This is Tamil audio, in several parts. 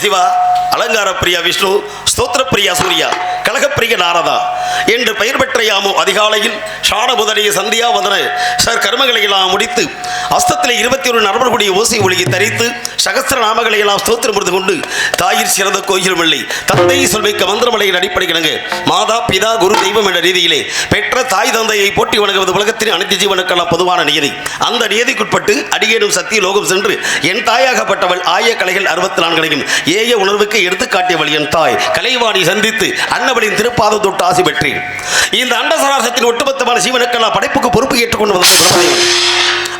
சிவா, அலங்கார பிரியா விஷ்ணு, ஸ்தோத்திர பிரியா சூர்யா, கலகப்பிரிய நாரதா என்று பெயர் பெற்ற யாமோ அதிகாலையில் ஷாட முதலிய சந்தியா வந்தன சர் கர்மங்களை எல்லாம் முடித்து அஸ்தத்திலே 21 நரம்புடைய ஓசை ஒளியை தரித்து சகஸ்திர நாமங்களை எல்லாம் ஸ்தோத்திரம் முடிந்து கொண்டு தாயிற் சிறந்த கோயிலும் இல்லை தந்தை சொல்வைக்க மந்திரமலையின் அடிப்படை கிடங்கு மாதா பிதா குரு தெய்வம் என்ற ரீதியிலே பெற்ற தாய் தந்தையை போட்டி வணங்குவது உலகத்தின் அனைத்து ஜீவனுக்கெல்லாம் பொதுவான நியதி. அந்த நியதிக்குட்பட்டு அடியேனும் சத்திய லோகம் சென்று என் தாயாகப்பட்டவள் ஆய கலைகள் 64 ஏய உணர்வுக்கு எடுத்துக்காட்டியவள் என் தாய் கலைவாணி சந்தித்து அன்னவளின் திருப்பாதம் தொட்டு ஆசி பெற்றேன். இந்த அண்டசராசத்தின் ஒட்டுமொத்தமான ஜீவனுக்கெல்லாம் படைப்புக்கு பொறுப்பு ஏற்றுக்கொண்டு வந்த பிரம்மதேவன்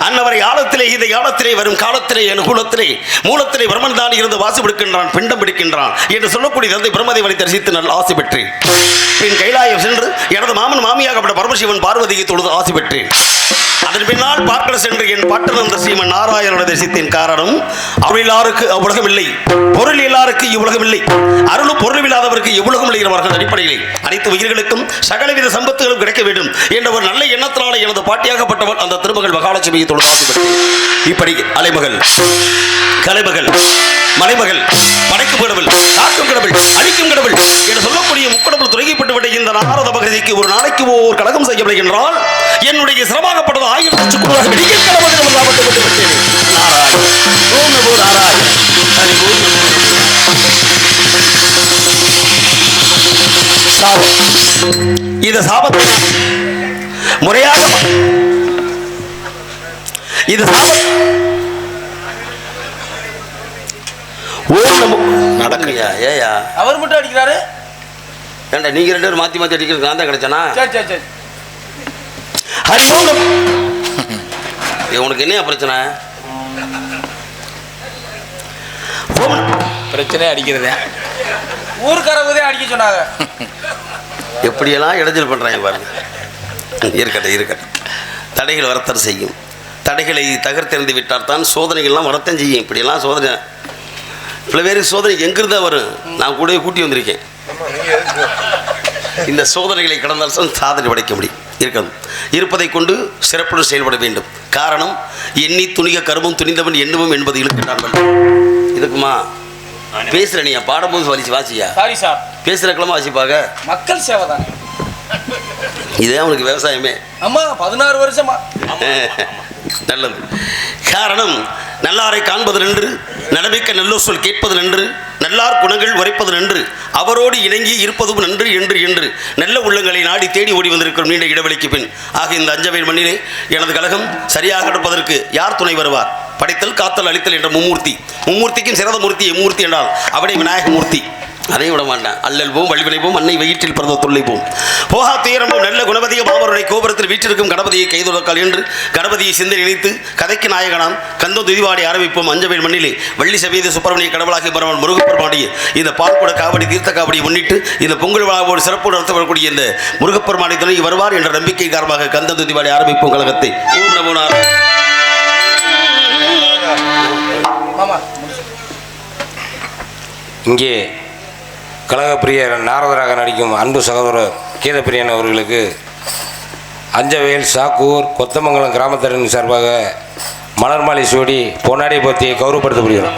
அன்னவரை ஆழத்திலே இந்த யாழத்திலே வரும் காலத்திலே அனுகூலத்திலே மூலத்திலே பிரம்மன் தான் இருந்து வாசி பிடிக்கின்றான் பிண்டம் பிடிக்கின்றான் என்று சொல்லக்கூடிய தந்தை பிரம்மதேவனை தரிசித்து நல்ல ஆசி பெற்றேன். பின் கைலாயம் சென்று எனது மாமன் மாமியாகப்பட்ட பரமசிவன் பார்வதியை தொழுது ஆசி பெற்றேன். அதன் பின்னால் பார்க்க சென்று என் பாட்டனந்த ஸ்ரீமன் நாராயணனை தரிசித்தேன். காரணம் அருள் இல்லாருக்கு அவ்வுலகம் இல்லை, பொருள் இல்லாருக்கு இவ்வுலகம் இல்லை, அருளும் பொருள் இல்லாதவருக்கு இவ்வுலகம் இல்லை அவர்கள் அடிப்படையிலே அனைத்து உயிர்களுக்கும் சகலவித சம்பத்துகளும் கிடைக்க வேண்டும் என்ற ஒரு நல்ல எண்ணத்தினாலே எனது பாட்டியாகப்பட்டவள் அந்த திருமகள் மகாலட்சுமியை தொழுது ஆசி பெற்றேன். இப்படி அலைமகள் கலைமகள் மலைமகள் படைக்கும் கடவுள் காக்கும் கடவுள் அழிக்கும் கடவுள் என்று சொல்லக்கூடிய முக்கடவுள் துறைக்கப்பட்டுவிட்ட இந்த நாரத பகதிக்கு ஒரு நாளைக்கு ஓர் கழகம் செய்யவில்லை என்றால் என்னுடைய சிரமாகப்பட்டது 1000 லட்சம் வெடிக்க இது சாபத்தை முறையாக இது நடக்கலையா? ஏயா அவர் மட்டும் அடிக்கிறாரு? ஏண்டா நீங்க 2 பேரும் மாத்தி மாத்தி அடிக்கிறது நான் தான் கிடைச்சானா? சரி ஹரிமோகம் உனக்கு என்ன பிரச்சனை? பிரச்சனை அடிக்கிறதே ஊருக்காரவதே அடிக்க சொன்னாங்க. எப்படியெல்லாம் இடைஞ்சல் பண்றாங்க பாருங்க. இருக்கட்டும். தடைகள் வரத்தான் செய்யும். தடைகளை தகர்த்தெறிந்து விட்டால் தான் சோதனைகள்லாம் வரத்தான் செய்யும். இப்படியெல்லாம் சோதனை பல பேருக்கு சோதனை எங்கிருந்தா வரும். நான் கூட கூட்டி வந்திருக்கேன். இந்த சோதனைகளை கடந்தால் சாதனை படைக்க முடியும். இருக்கணும். இருப்பதை கொண்டு சிறப்புடன் செயல்பட வேண்டும். காரணம், எண்ணி துணிக கருமும் துணிந்தவன் எண்ணுவும் என்பது இழுக்கின்றார்கள். இதுக்குமா பேசுற நீ பாடும்போது வலிச்சு வாசியா? Sorry sir. பேசுற கிழமை வாசிப்பாக மக்கள் சேவை தானே. இதே அவனுக்கு விவசாயமே. அம்மா 16 வருஷமா. நல்லது. காரணம், நல்லாரை காண்பது நன்று, நடமிக்க நல்ல சொல் கேட்பது நன்று, நல்லார் குணங்கள் உரைப்பது நன்று, அவரோடு இணங்கி இருப்பதும் நன்று என்று நல்ல உள்ளங்களை நாடி தேடி ஓடி வந்திருக்கிறோம் நீண்ட இடைவெளிக்கு பின். ஆக இந்த அஞ்சவேல் மண்ணிலே எனது கழகம் சரியாக நடப்பதற்கு யார் துணை வருவார்? படைத்தல், காத்தல், அழித்தல் என்ற மும்மூர்த்திக்கும் சிறந்த மூர்த்தி எம்மூர்த்தி என்றால் அவனை விநாயகமூர்த்தி. அதை விட மாட்டான். அல்லல் போம், வழிவினைப்போம், அன்னை வயிற்றில் பிறந்த தொல்லை போம், போகா துயரமும் நல்ல குணபதிய பாவருடைய கோபுரத்தில் வீற்றிருக்கும் கணபதியை கைதுலக்கால் என்று கணபதியை சிந்தை நினைத்து கதைக்கு நாயகனாம் கந்தம் துதிவாடி ஆரம்பிப்போம். அஞ்சவேல் மண்ணிலே வள்ளி சமேத சுப்பிரமணிய கடவுளாகி பரவன் முருகப்பெருமாடிய இந்த பால்குட காவடி தீர்த்த காவடியை முன்னிட்டு இந்த பொங்கல் விழாவோடு சிறப்பு நடத்த வரக்கூடிய இந்த முருகப்பெருமானை துணை வருவார் என்ற நம்பிக்கை காரணமாக கந்தம் துதிவாடி ஆரம்பிப்போம் கழகத்தை. ஓம் நமோ நாராயண. இங்கே கழகப்பிரியர் நாரதராக நடிக்கும் அன்பு சகோதரர் கீதப்பிரியன் அவர்களுக்கு அஞ்சவேல், சாக்கூர், கொத்தமங்கலம் கிராமத்தரின் சார்பாக மலர் மாலை சூடி பொன்னாடை போத்தியை கௌரவப்படுத்தப்படுகிறோம்.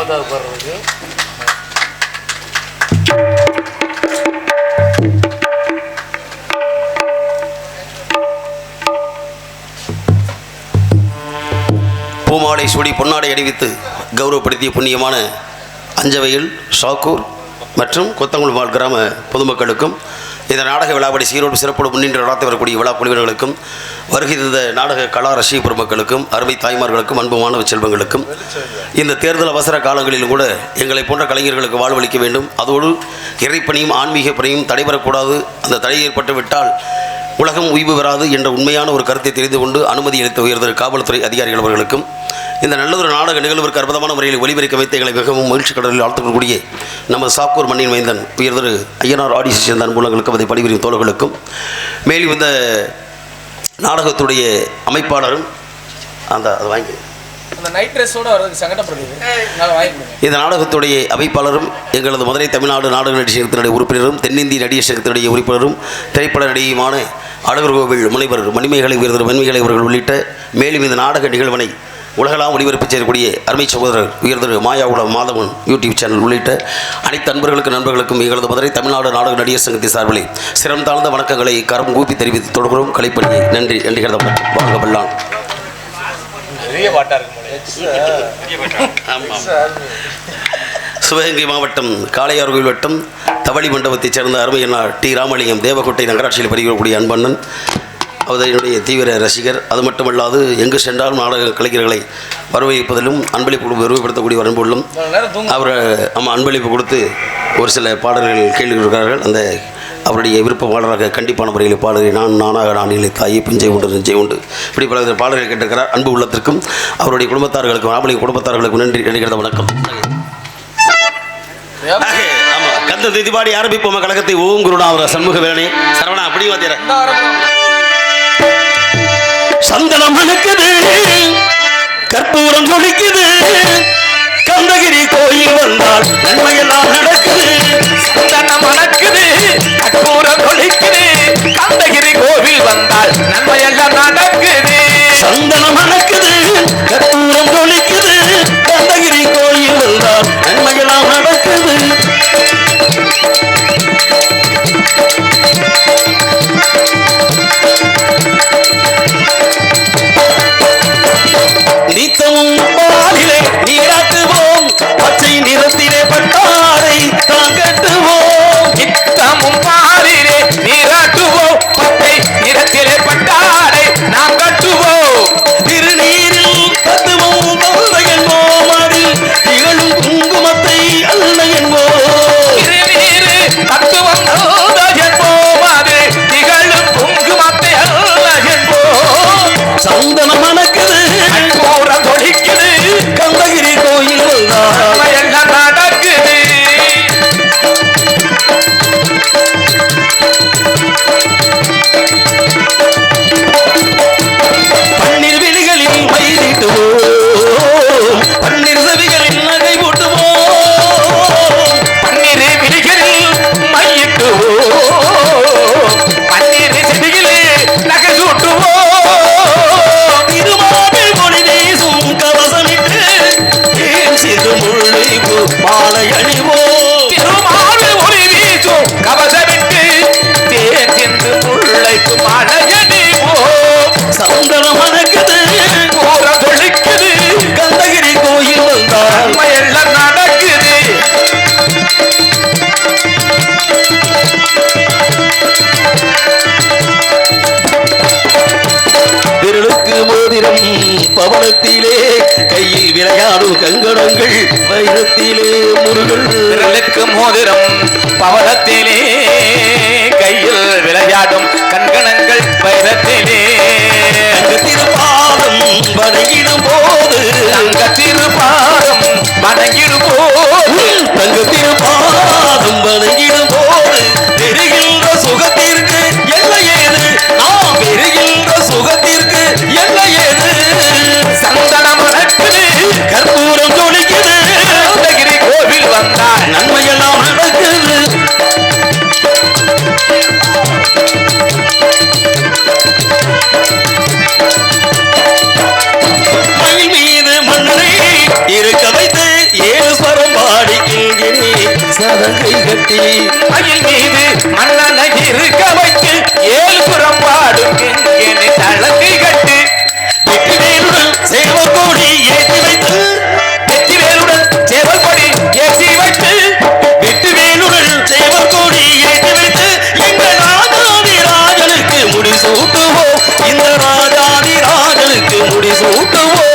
பூமாலை சூடி பொன்னாடை அணிவித்து கௌரவப்படுத்திய புண்ணியமான அஞ்சவையில், சாக்கூர் மற்றும் கொத்தங்குளமால் கிராம பொதுமக்களுக்கும் இந்த நாடக விழாப்படி சீரோடு சிறப்போடு முன்னின்று நடத்தி வரக்கூடிய விழா குழுவினர்களுக்கும் வருகை தந்த நாடக கலா ரசிக பெருமக்களுக்கும் அருமை தாய்மார்களுக்கும் அன்பு மாணவ செல்வங்களுக்கும் இந்த தேர்தல் அவசர காலங்களிலும் கூட எங்களை போன்ற கலைஞர்களுக்கு வாழ்வளிக்க வேண்டும். அதோடு இறைப்பணியும் ஆன்மீக பணியும் தடைபெறக்கூடாது. அந்த தடை ஏற்பட்டு விட்டால் உலகம் உய்வு பெறாது என்ற உண்மையான ஒரு கருத்தை தெரிந்து கொண்டு அனுமதி அளித்த உயர்ந்த காவல்துறை அதிகாரிகள் அவர்களுக்கும் இந்த நல்லதொரு நாடக நிகழ்விற்கு அற்புதமான முறையில் ஒளிபரிக்க வைத்த எங்களை மிகவும் மகிழ்ச்சி கடலில் ஆழ்த்தக்கூடிய நமது சாக்கூர் மண்ணின் மைந்தன் உயர்ந்த ஐயனார் ஆடிசி சேர்ந்த அன்புலங்களுக்கும் அதை பணிபுரியும் தோழர்களுக்கும் மேலும் இந்த நாடகத்துடைய அமைப்பாளரும் அது வாங்கி இந்த நாடகத்துடைய அமைப்பாளரும் எங்களது மதுரை தமிழ்நாடு நாடக நடிகர் சங்கத்தினுடைய உறுப்பினரும் தென்னிந்திய நடிகர் சங்கத்தினுடைய உறுப்பினரும் திரைப்பட நடிகையுமான அழகர் கோவில் முனைவர் மணிமேகலை உயர்ந்த மணிமேகலை அவர்கள் உள்ளிட்ட மேலும் இந்த நாடக நிகழ்வினை உலகளாம் ஒளிபரப்பு செய்யக்கூடிய அருமை சகோதரர் உயர்ந்த மாயாவுடம் மாதவன் யூடியூப் சேனல் உள்ளிட்ட அனைத்து நண்பர்களுக்கும் எங்களது மதுரை தமிழ்நாடு நாடக நடிகர் சங்கத்தின் சார்பிலே சிரம் தாழ்ந்த வணக்கங்களை கரம் கூப்பி தெரிவித்து தொடர்கிறோம். கலைப்பணியை நன்றி நன்றி கருத வாங்க பல்லான். சிவகங்கை மாவட்டம் காளையார் கோயில் வட்டம் தவளி மண்டபத்தைச் சேர்ந்த அருமையனார் டி ராமலிங்கம் தேவக்கோட்டை நகராட்சியில் பணிபுரியக்கூடிய அன்பண்ணன் அவருடைய தீவிர ரசிகர். அது மட்டுமல்லாது எங்கு சென்றாலும் நாடக கலைஞர்களை வரவேற்பதிலும் அன்பளிப்பு விரிவுபடுத்தக்கூடிய ஒரு அன்புள்ளும் அவர் அன்பளிப்பு கொடுத்து ஒரு சில பாடல்கள் கேள்விக்கிறார்கள். அந்த அவருடைய விருப்ப பாடலாக கண்டிப்பான முறையில் பாடலை நானாக இல்லை தாயை பிஞ்சை உண்டு நெஞ்சை உண்டு இப்படி பல பாடல்கள் கேட்டிருக்கிறார். அன்பு உள்ளத்திற்கும் அவருடைய குடும்பத்தார்களுக்கும் ராமலிங்க குடும்பத்தார்களுக்கும் நன்றி நினைக்கிறத வணக்கம். ஆமாம், கந்த திதிபாடி ஆரம்பிப்போம் கழகத்தை. ஓம் குருநாதர் சண்முக வேணே சரவணா அப்படி வாத்திர சந்தனம் மணக்குது, கற்பூரம் ஜொலிக்குது, கந்தகிரி கோயில் வந்தால் நன்மையெல்லாம் நடக்குது. சந்தனம் மணக்குது, கற்பூரம் ஜொலிக்குது, கந்தகிரி கோவில் வந்தால் நன்மையெல்லாம் நடக்குது. சந்தனம் மணக்குது, கற்பூரம் ஜொலிக்குது, கந்தகிரி கோயில் வந்தால் நன்மையெல்லாம் நடக்குது. நித்தமும் பாலிலே நீராட்டுவோம், பச்சை நிறத்திலே பட்டாரை தான் கட்டுவோம். நித்தமும் பாலிலே நீராட்டுவோம், பச்சை நிறத்திலே பட்டாரை நாம் கட்டுவோம். திருநீரில் தத்துவம் தந்த என்போம், அதில் திகழும் குங்குமத்தை அல்ல என்போம். திருநீரு தத்துவம் தந்த என்போம், அது திகழும் குங்குமத்தை அல்ல என்போம். சந்தனம் மணக்குது, கற்பூரம் ஜொலிக்குது, கந்தகிரி கோயில் வந்தால் எல்லாம் நடக்குது. பவனத்திலே கையில் விளையாடும் கங்கணங்கள் வைரத்திலே முருகன் விரலுக்கு மோதிரம் பவனத்திலே கையில் விளையாடும் கண்கணங்கள் வைரத்திலே திருப்பாதம் வணங்கிடும் போது தங்க திருப்பாதம் வணங்கிடும் போது தங்க திருப்பாதம் வணங்கிடும் போது பெறுகின்ற சுகத்திற்கு எல்லை ஏது நாம் பெறுகின்ற சுகத்திற்கு எல்லை ஏது சந்தனம் மணக்குது கற்பூரம் ஜொலிக்குது அருணகிரி கோவில் வந்தாள் நன்மையெல்லாம் நடக்குது மயில் மீது மன்னரை இருக்க வைத்து ஏழு ஸ்வரம் பாடிக்கின்றேன் சதங்கை கட்டி மயில் மீது மன்னனை இருக்க வைத்து 7 புறம் பாடும் என்னை தளங்கை கட்டு வெற்றிவேலுடன் சேவகோடி ஏற்றி வைத்து வெற்றிவேலுடன் சேவல் கொடி ஏற்றி வைத்து வெற்றிவேலுடன் சேவகோடி ஏற்றி வைத்து இந்த ராஜாதி ராஜனுக்கு முடி சூட்டுவோம் இந்த ராஜாதி ராஜனுக்கு முடி சூட்டுவோம்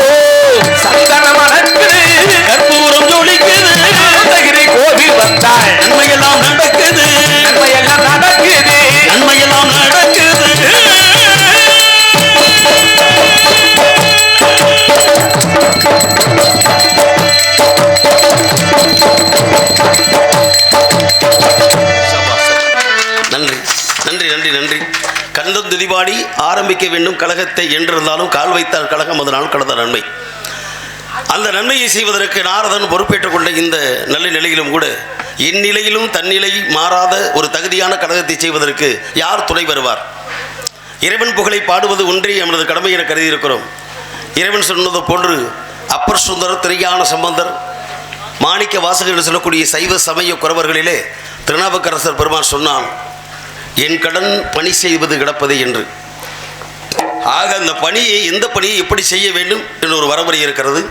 சந்தனம் மணக்குது கற்பூரம் ஜொலிக்குது அருணகிரி கோவில் வந்தாள் நன்மையெல்லாம் நடக்குது நன்மையெல்லாம் நடக்குது நன்மையெல்லாம் நடக்குது நன்றி நன்றி நன்றி நன்றி கண்டம் துதிபாடி ஆரம்பிக்க வேண்டும் கழகத்தை என்றிருந்தாலும் கால் வைத்தால் கழகம் அதனால் கடந்த நன்மை அந்த நன்மையை செய்வதற்கு நாரதன் பொறுப்பேற்றுக் கொண்ட இந்த நல்ல நிலையிலும் கூட இந்நிலையிலும் தன்னிலை மாறாத ஒரு தகுதியான கழகத்தை செய்வதற்கு யார் துணை வருவார்? இறைவன் புகழை பாடுவது ஒன்றே எமது கடமை என கருதியிருக்கிறோம். இறைவன் சொன்னது போன்று அப்பர் சுந்தரர், திரையான சம்பந்தர், மாணிக்க வாசகர் என்று சொல்லக்கூடிய சைவ சமய குறவர்களிலே திருநாவுக்கரசர் பெருமான் சொன்னான், என் கடன் பணி செய்வது கிடப்பது என்று. ஆக அந்த பணியை, எந்த பணியை எப்படி செய்ய வேண்டும் என்று ஒரு வரமுறை இருக்கிறது.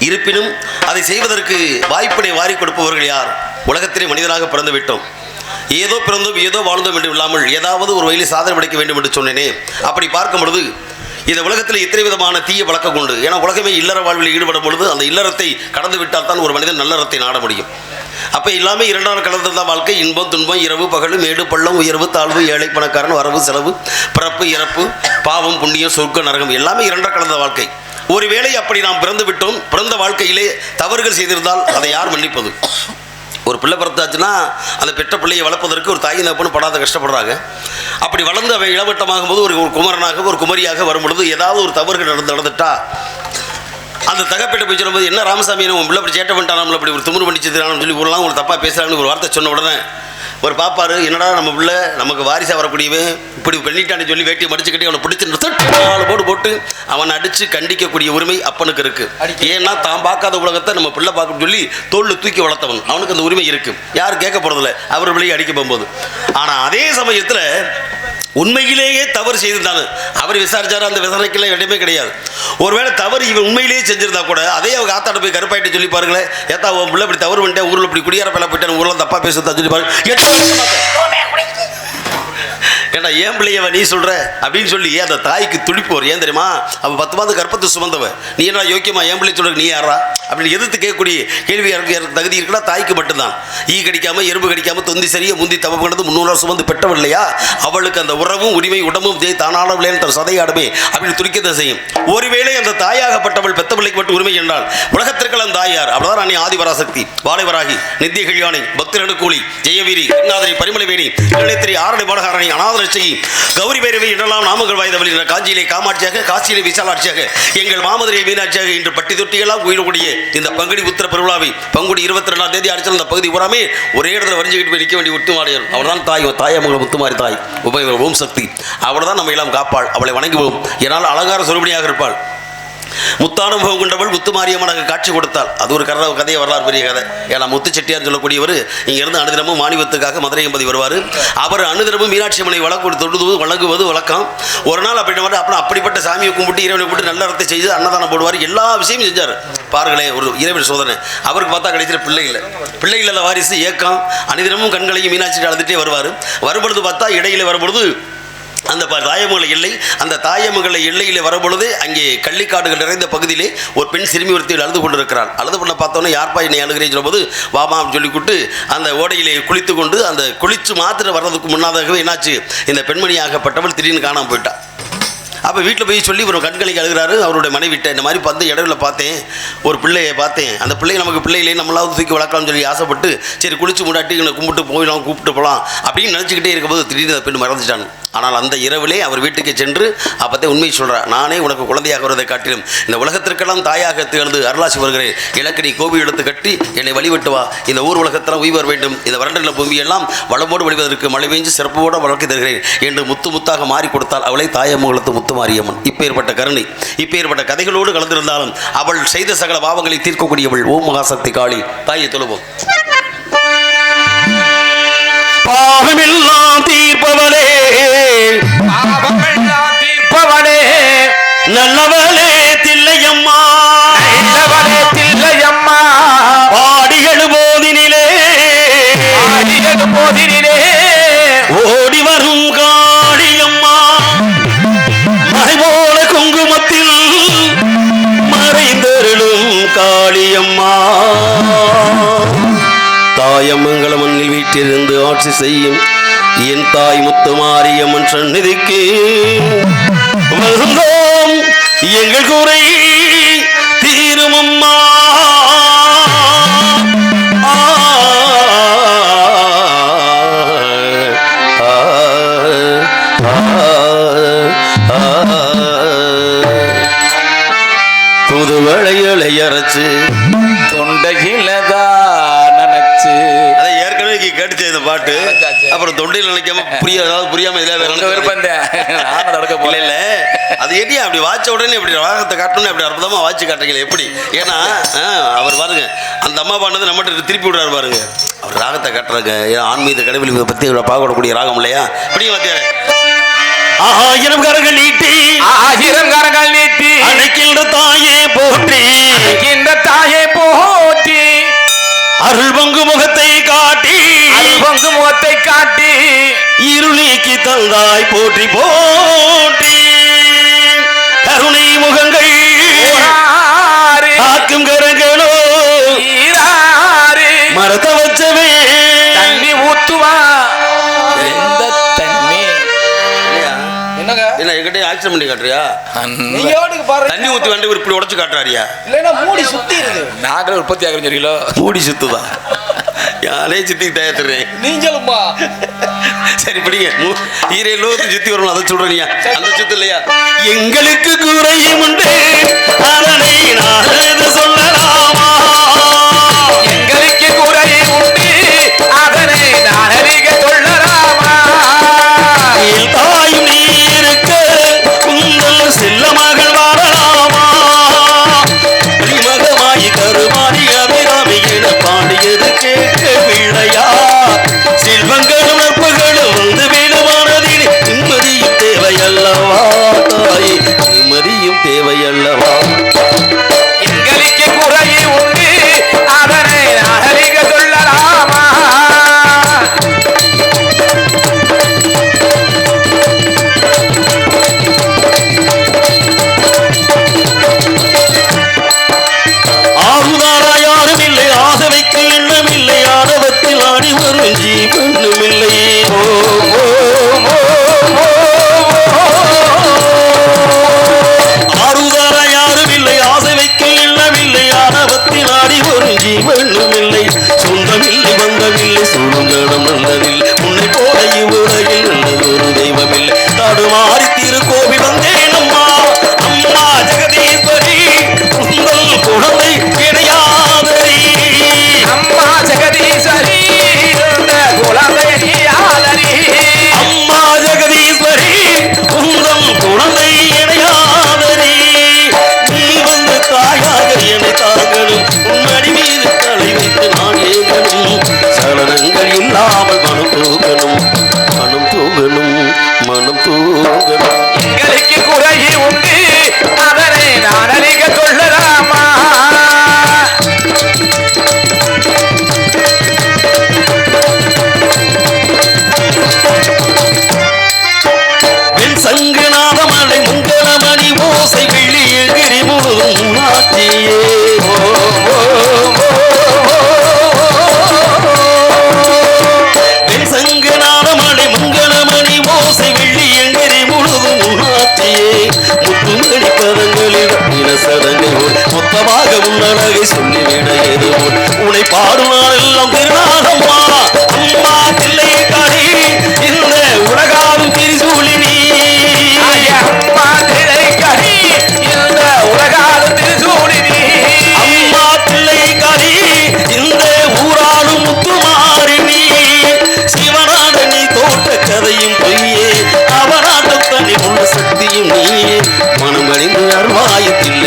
இருப்பினும் அதை செய்வதற்கு வாய்ப்பினை வாரி கொடுப்பவர்கள் யார்? உலகத்திலே மனிதனாக பிறந்து விட்டோம். ஏதோ பிறந்தோம் ஏதோ வாழ்ந்தோம் என்று இல்லாமல் ஏதாவது ஒரு வழியில் சாதனை படைக்க வேண்டும் என்று சொன்னேனே. அப்படி பார்க்கும் பொழுது இந்த உலகத்தில் எத்தனை விதமான தீய வழக்கம் உண்டு. ஏன்னா உலகமே இல்லற வாழ்வில் ஈடுபடும் பொழுது அந்த இல்லறத்தை கடந்து விட்டால் தான் ஒரு மனிதன் நல்லறத்தை நாட முடியும். அப்போ எல்லாமே இரண்டாம் கலந்துதான் வாழ்க்கை. இன்பம் துன்பம், இரவு பகல், மேடு பள்ளம், உயர்வு தாழ்வு, ஏழை பணக்காரன், வரவு செலவு, பிறப்பு இறப்பு, பாவம் புண்ணியம், சொர்க்க நரகம், எல்லாமே இரண்டாம் கலந்த வாழ்க்கை. ஒருவேளை அப்படி நாம் பிறந்து விட்டோம், பிறந்த வாழ்க்கையிலே தவறுகள் செய்திருந்தால் அதை யார் மன்னிப்பது? ஒரு பிள்ளை பிறந்தாச்சுன்னா அந்த பெற்ற பிள்ளையை வளர்ப்பதற்கு ஒரு தாய் தகப்பனும் படாத கஷ்டப்படுறாங்க. அப்படி வளர்ந்து அவன் இளவட்டமாகும் போது ஒரு குமரனாக ஒரு குமரியாக வரும் பொழுது ஏதாவது ஒரு தவறுகள் நடந்துட்டா அந்த தகப்பேட்டை போய் சொல்லும்போது, என்ன ராமசாமி உன் பிள்ளை அப்படி சேட்டை பண்ணிட்டான், நம்மளை அப்படி ஒரு திமுரு பண்ணிச்சுன்னு சொல்லி ஊரெல்லாம் உங்களுக்கு தப்பாக பேசுகிறாங்கன்னு ஒரு வார்த்தை சொன்ன உடனே ஒரு பாப்பாரு, என்னடா நம்ம பிள்ளை நமக்கு வாரிசாக வரக்கூடியவன் இப்படி பண்ணிட்டான்னு சொல்லி வேட்டியை மடிச்சுக்கிட்டே அவனை பிடிச்சி 4 போட்டு அவனை அடித்து கண்டிக்கக்கூடிய உரிமை அப்பனுக்கு இருக்குது. ஏன்னா தான் பார்க்காத உலகத்தை நம்ம பிள்ளை பார்க்க சொல்லி தோளில் தூக்கி வளர்த்தவன், அவனுக்கு அந்த உரிமை இருக்குது. யாரும் கேட்க போகிறதில்ல அவர் பிள்ளையை அடிக்க போகும்போது. ஆனால் அதே சமயத்தில் உண்மையிலேயே தவறு செய்திருந்தானு அவர் விசாரிச்சாரு, அந்த விசாரணைக்கெல்லாம் இடமே கிடையாது. ஒருவேளை தவறு இவன் உண்மையிலேயே செஞ்சிருந்தா கூட அதே அவங்க ஆத்தாட்ட போய் கருப்பாயிட்டு சொல்லி பாருங்களேன், ஏத்தா உன் பிள்ளை இப்படி தவறு பண்ணிட்டேன், ஊரில் இப்படி குடியார பிள்ளை போயிட்டேன், ஊரில் தப்பா பேசுறதா சொல்லி பாருங்க. ஏன்னா ஏன் பிள்ளையவ நீ சொல்ற அப்படின்னு சொல்லி அந்த தாய்க்கு துடிப்பு வரும். ஏன் தெரியுமா? அவ 10 மாதம் கர்ப்பத்தை சுமந்தவ, நீ என்ன யோக்கியமா என் பிள்ளை சொல்ற, நீ யாரா அப்படின்னு எதிர்த்து கேட்கக்கூடிய கேள்வி தகுதி இருக்குன்னா தாய்க்கு மட்டும்தான். ஈ கடிக்காம எறும்பு கடிக்காம தொந்தி சரியா முந்தி தவ பண்ணது 300 சுமந்து பெற்றவள் இல்லையா, அவளுக்கு அந்த உறவும் உரிமை உடம்பும் தானான விளையாட்டு சதையாடுமே அப்படின்னு துடிக்கத்தை செய்யும். ஒருவேளை அந்த தாயாகப்பட்டவள் பெத்த பிள்ளைக்கு மட்டும் உரிமை என்றால் உலகத்திற்கெல்லாம் தாயார். அப்படிதான் அன்னை ஆதிபராசக்தி, வாழைவராகி, நித்திய கல்யாணி, பக்தரனுக்கூலி, ஜெயவீரி, கங்காதரி, பரிமளவேணி, இளைத்திரி, ஆரணி பாடகாரணி, அநாதரட்சகி, கௌரி பைரவி என்றெல்லாம் நாமங்கள் வாய்ந்தவள் என்ற காஞ்சியிலே காமாட்சியாக, காசியிலே விசாலாட்சியாக, எங்கள் மாமதுரை மீனாட்சியாக இன்று பட்டி தொட்டியெல்லாம் உயிரக்கூடிய இந்த பங்குனி உத்திர பெருவிழாவை பங்குனி 22ஆம் தேதி அடிச்சல் அந்த பகுதி பூராமே ஒரே இடத்துல வரிஞ்சுக்கிட்டு போய் நிற்க வேண்டிய முத்துமாரியார். அவள் தான் தாய், தாயமங்கல முத்துமாரி தாய், ஓம் சக்தி. அவள் தான் நம்ம எல்லாம் காப்பாள், அவளை வணங்குவோம். என்னால் அலங்கார சொருபடியாக இருப்பாள். முத்தானுபவம் கொண்டவள் முத்துமாரியம்மனாக காட்சி கொடுத்தாள். அது ஒரு கதையை வரலாறு, பெரிய கதை. ஏன்னா முத்து செட்டியார் சொல்லக்கூடியவர் இங்கிருந்து அனுதினமும் மாணிவத்துக்காக மதுரை எம்பதி வருவார். அவர் அனுதினமும் மீனாட்சி அம்மனை வழங்குவது வழக்கம். ஒரு நாள் அப்படின்ற அப்புறம் அப்படிப்பட்ட சாமியை கும்பிட்டு இறைவனை கும்பிட்டு நல்ல அர்த்தத்தை செய்து அன்னதானம் போடுவார், எல்லா விஷயமும் செஞ்சார். பாருங்களேன், ஒரு இறைவன் சோதனை. அவருக்கு பார்த்தா கடைசியில் பிள்ளை இல்லை வாரிசு ஏக்கம். அனுதினமும் கண்களையும் மீனாட்சி அழுதுகிட்டே வருவார். வரும்பொழுது பார்த்தா இடையில வரும்பொழுது அந்த தாயமங்கல எல்லை, அந்த தாயமங்கல எல்லையில் வரும்பொழுது அங்கே கள்ளிக்காடுகள் நிறைந்த பகுதியிலே ஒரு பெண் சிறுமி ஒருத்தி அழுது கொண்டிருக்கிறாள். அழுது பண்ண பார்த்தோன்னே யார்ப்பா என்னை அழுகிறேன்னு சொல்லும்போது வாமான்னு சொல்லிவிட்டு அந்த ஓடையிலே குளித்து கொண்டு அந்த குளிச்சு மாத்திரம் வர்றதுக்கு முன்னாதாகவே என்னாச்சு, இந்த பெண்மணியாகப்பட்டவள் திடீர்னு காணாமல் போயிட்டா. அப்போ வீட்டில் போய் சொல்லி ஒரு கண்களுக்கு அழுகிறாரு. அவருடைய மனைவிட்ட இந்த மாதிரி பார்த்து இடத்துல பார்த்தேன், ஒரு பிள்ளையை பார்த்தேன், அந்த பிள்ளையை நமக்கு பிள்ளைகளே நம்மளாவது தூக்கி வளர்க்கலாம்னு சொல்லி ஆசைப்பட்டு சரி குளிச்சு முன்னாடி எங்களை கும்பிட்டு போயிடலாம் கூப்பிட்டு போகலாம் அப்படின்னு நினச்சிக்கிட்டே இருக்கும்போது திடீர்னு அந்த பெண் மறந்துட்டாங்க. ஆனால் அந்த இரவிலே அவர் வீட்டுக்கு சென்று அப்போதே உண்மையை சொல்கிறார், நானே உனக்கு குழந்தையாக வருவதை காட்டிலும் இந்த உலகத்திற்கெல்லாம் தாயாக திகழ்ந்து அருளாசி வருகிறேன், எனக்கு நீ கோவில் எடுத்து கட்டி என்னை வழிபட்டு வா, இந்த ஊர் உலகத்தில் உய்வர் வேண்டும், இந்த வறண்டுள்ள பூமியெல்லாம் வளமோடு வழிவதற்கு மழை பெஞ்சு சிறப்போடு வளர்க்கி தருகிறேன் என்று முத்து முத்தாக மாறி கொடுத்தால் அவளை தாயமங்கலத்து முத்து மாரியம்மன். இப்பேற்பட்ட கருணை, இப்பேற்பட்ட கதைகளோடு கலந்திருந்தாலும் அவள் செய்த சகல பாவங்களை தீர்க்கக்கூடியவள் ஓம் மகாசக்தி காளி தாயை தொழுவோம். பாவமெல்லாம் தீர்ப்பவளே, பாவமெல்லாம் தீர்ப்பவளே, நல்லவளே தில்லையம்மா, நல்லவளே தில்லையம்மா, பாடியடு போதினிலே, பாடியடு போதினிலே, ஓடி வரும் காளியம்மா, மறைபோல குங்குமத்தில் மறைந்தருளும் காளியம்மா, தாயமங்கல மண்ணில் வீட்டிலிருந்து ஆட்சி செய்யும் என் தாய் முத்து மாரியம்மன் சந்நிதிக்கு வந்தோம், எங்கள் குறை தீருமம்மா. புது வளையலை அரைச்சு தொண்டையிலதான் நினைச்சு, அதை ஏற்கனவே கேட்டுச்சு இந்த பாட்டு. அப்புறம் தொண்டையில் நினைக்காம புரியாம இதுல வேற விருப்பம் இல்ல இல்ல அது ஏடியா அப்படி வாய்ச்ச உடனே இப்படி ராகத்தை காட்டணும்னு அப்படி அற்புதமா வாய்ச்சி காட்டுறீங்களே எப்படி? ஏன்னா அவர் பாருங்க அந்த அம்மா பாண்டது நம்மகிட்ட திருப்பி விடுறாரு பாருங்க. அவர் ராகத்தை காட்டுறாங்க, ஆன்மீக கடவுளை பத்தி பார்க்கக்கூடிய ராகம் இல்லையா? இப்படி வாத்தியாரே, ஆயிரம் கரங்கள் நீட்டி, ஆயிரம் கரங்கள் நீட்டி, அழைக்கின்ற தாயே போற்றி, இந்த தாயை போற்றி, அருள் பங்கு முகத்தை காட்டி, அருள் பங்கு முகத்தை காட்டி, இருள் நீக்கி தந்தாய் போற்றி போற்றி, கருணை முகங்கள் காக்கும் கரங்களோ மரத்த வச்சவே தண்ணி ஊத்துவா, எந்த தண்ணி என்னங்க என்ன என்கிட்ட ஆக்சிடென்ட் பண்ணி காட்டுறியா? நீங்க ஓட்டுக்கு பாருங்க, தண்ணி ஊற்றி வந்து இப்படி உடச்சு காட்டுறாரியா? இல்லைன்னா மூடி சுத்தி இருக்கு. நாங்களே உற்பத்தி ஆகிறோம் சரிங்களோ, மூடி சுத்துதான் யாரே சித்தி தயாரித்துறேன் நீங்களும்மா. சரி பிடிங்க, ஈரே லோகத்து சுத்தி வரணும் அதை சொல்றீங்க, அந்த சுத்து இல்லையா? எங்களுக்கு குறையும் உண்டு அதனை நான் சொல்லலாமா, எங்களுக்கு குறை உண்டு அதனை நான் அறிக சொல்லலாமா, என் தாயும் நீ இருக்க உங்கள் செல்ல மகள் வாழலாமா, மகமாயி கருமாறி அபிராமி என பாடியது கேட்க விழையா, செல்வங்களும் நட்புகளும் வந்து வேணுமானதில் நிம்மதியும் தேவையல்லவா, தாய் நிம்மதியும் தேவையல்லவா, எங்களுக்கு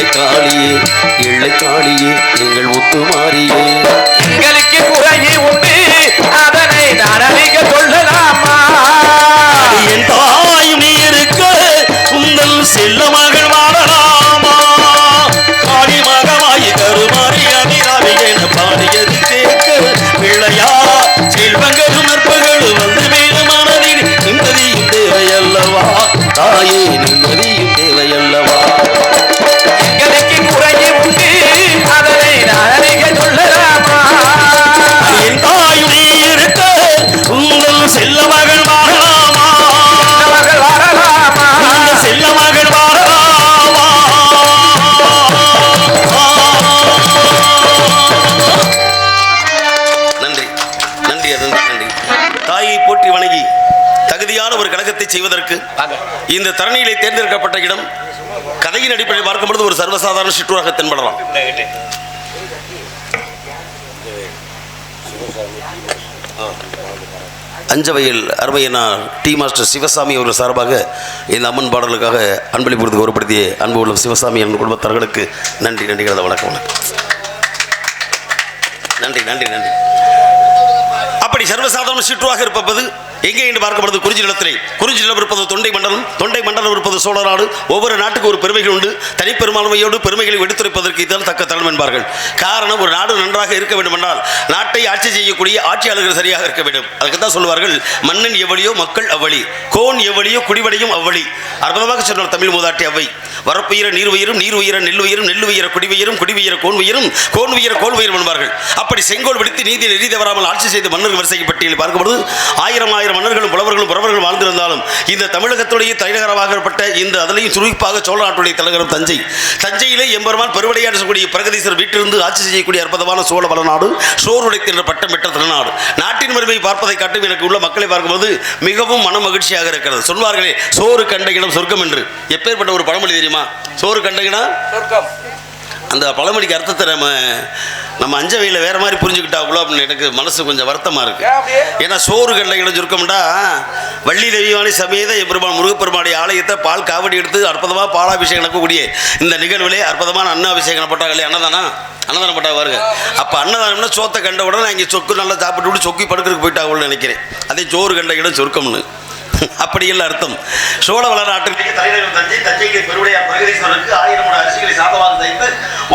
எல்லை காளியே எல்லை காளியே எங்கள் முத்துமாரியே. எங்களுக்கு குறையே உண்டு அதனை நான் அறிக சொல்லலாமா? என் தாயும் நீ இருக்க உங்கள் செல்ல மகள் வாழலாமா? காளி மகமாயி கருமாறி அணிராவி என பாடியது கேட்க பிள்ளையா செல்வங்களும் நற்பகளும் வந்து மேலும் மனதில் நிம்மதியும் தேவையல்லவா தாயே நிம்மதியும் தேவையல்லவா. எங்களுக்கு குறையே உண்டு அதனை நான் அறிக சொல்லலாமா? என் தாயும் நீ இருக்க உங்கள் செல்ல மகள் வாழலாமா? மகள் வரலாமா? உங்கள் செல்ல மகள் வாழலாமா? நன்றி நன்றி நன்றி நன்றி. தாயை போற்றி வணங்கி தகுதியான ஒரு கழகத்தை செய்வதற்கு இந்த தரணியிலே தேர்ந்தெடுக்கப்பட்ட இடம் கதையின் அடிப்படையில் பார்க்கும்பொழுது ஒரு சர்வசாதாரண சிற்றூராக தென்படலாம். அஞ்சவையில் அருமையனார் டி மாஸ்டர் சிவசாமி அவர்கள் சார்பாக இந்த அம்மன் பாடலுக்காக அன்பளிப்பு கௌரவப்படுத்திய அன்பு உள்ள சிவசாமி என் குடும்பத்தார்களுக்கு நன்றி நன்றி கலந்த வணக்கம் நன்றி நன்றி நன்றி. அப்படி சர்வசாதாரண சிற்றூராக இருப்பது எங்கே என்று பார்க்கப்படுது குறிஞ்சி நிலத்திலே. குறிஞ்சி நிலம் இருப்பது தொண்டை மண்டலம், தொண்டை மண்டலம் இருப்பது சோழ நாடு. ஒவ்வொரு நாட்டுக்கு ஒரு பெருமைகள் உண்டு. தனிப்பெரும்பான்மையோடு பெருமைகளை எடுத்துரைப்பதற்கு இதுதான் தக்க தளம் என்பார்கள். காரணம், ஒரு நாடு நன்றாக இருக்க வேண்டும் என்றால் நாட்டை ஆட்சி செய்யக்கூடிய ஆட்சியாளர்கள் சரியாக இருக்க வேண்டும். அதுக்கு தான் சொல்லுவார்கள், மன்னன் எவ்வளியோ மக்கள் அவ்வளி, கோன் எவ்வளியோ குடிவடையும் அவ்வளி. அற்புதமாக சொன்னார் தமிழ் மூதாட்டி அவ்வை. வரப்புயிர நீர் உயிரும், நீர் உயிர நெல் உயிரும், நெல் உயிர குடிவயிரும், குடிவயிர கோன் உயிரும், கோன் உயிர கோல் உயிரும் என்பார்கள். அப்படி செங்கோல் விடுத்து நீதி நெறி தவறாமல் ஆட்சி செய்த மன்னர்கள் வரிசை பட்டியலில் பார்க்கும்போது ஆயிரம் மன்னர்களும் புலவர்களும் வாழ்ந்திருந்தாலும் இந்த தமிழகத்துடைய தலைநகரமாகப்பட்ட இந்த அதிலையும் சுருப்பாக சோழ நாட்டுடைய தலைநகரம் தஞ்சை. தஞ்சையிலே எம்பெருமான் பெருவடையாடக்கூடிய பிரகதீசர் வீட்டிலிருந்து ஆட்சி செய்யக்கூடிய அற்புதமான சோழ வளநாடு, சோறு உடைக்கின்ற பட்டம் பெற்ற திருநாடு. நாட்டின் பெருமை பார்ப்பதை காட்டும் எனக்கு உள்ள மக்களை பார்க்கும்போது மிகவும் மன மகிழ்ச்சியாக இருக்கிறது. சொல்வார்களே, சோறு கண்ட இடம் சொர்க்கம் என்று. எப்பேற்பட்ட ஒரு பழமொழி தெரியுமா? சோறு கண்ட இடம் சொர்க்கம். அந்த பழமொழிக்கு அர்த்தத்தை நம்ம அஞ்சவையில் வேற மாதிரி புரிஞ்சுக்கிட்டாங்களோ அப்படின்னு எனக்கு மனசு கொஞ்சம் வருத்தமாக இருக்கு. ஏன்னா சோறு கண்ட இடம் சுருக்கம்டா வள்ளி தெய்வானி சமேத எம்பெருமான் முருகப்பெருமானுடைய ஆலயத்தை பால் காவடி எடுத்து அற்புதமாக பாலாபிஷேகம் நடக்கக்கூடிய இந்த நிகழ்விலே அற்புதமான அன்னாபிஷேகம் போட்டாங்களே, அன்னதானம் போட்டா பாருங்க. அப்போ அன்னதானம்னா சோத்தை கண்ட உடனே இங்கே சொக்கு நல்லா சாப்பிட்டு விட்டு சொக்கி படுக்கிறதுக்கு போயிட்டாங்கன்னு நினைக்கிறேன். அதே சோறு கண்ட இடம் சுருக்கம்னு அப்படியெல்லாம் அர்த்தம். சோழ வளநாட்டிற்கு தலைநகரம் தஞ்சை. தஞ்சைக்கு பெருவுடையார் பிரகதீஸ்வரருக்கு 1000 அரிசிகளை சாதமாக தைத்து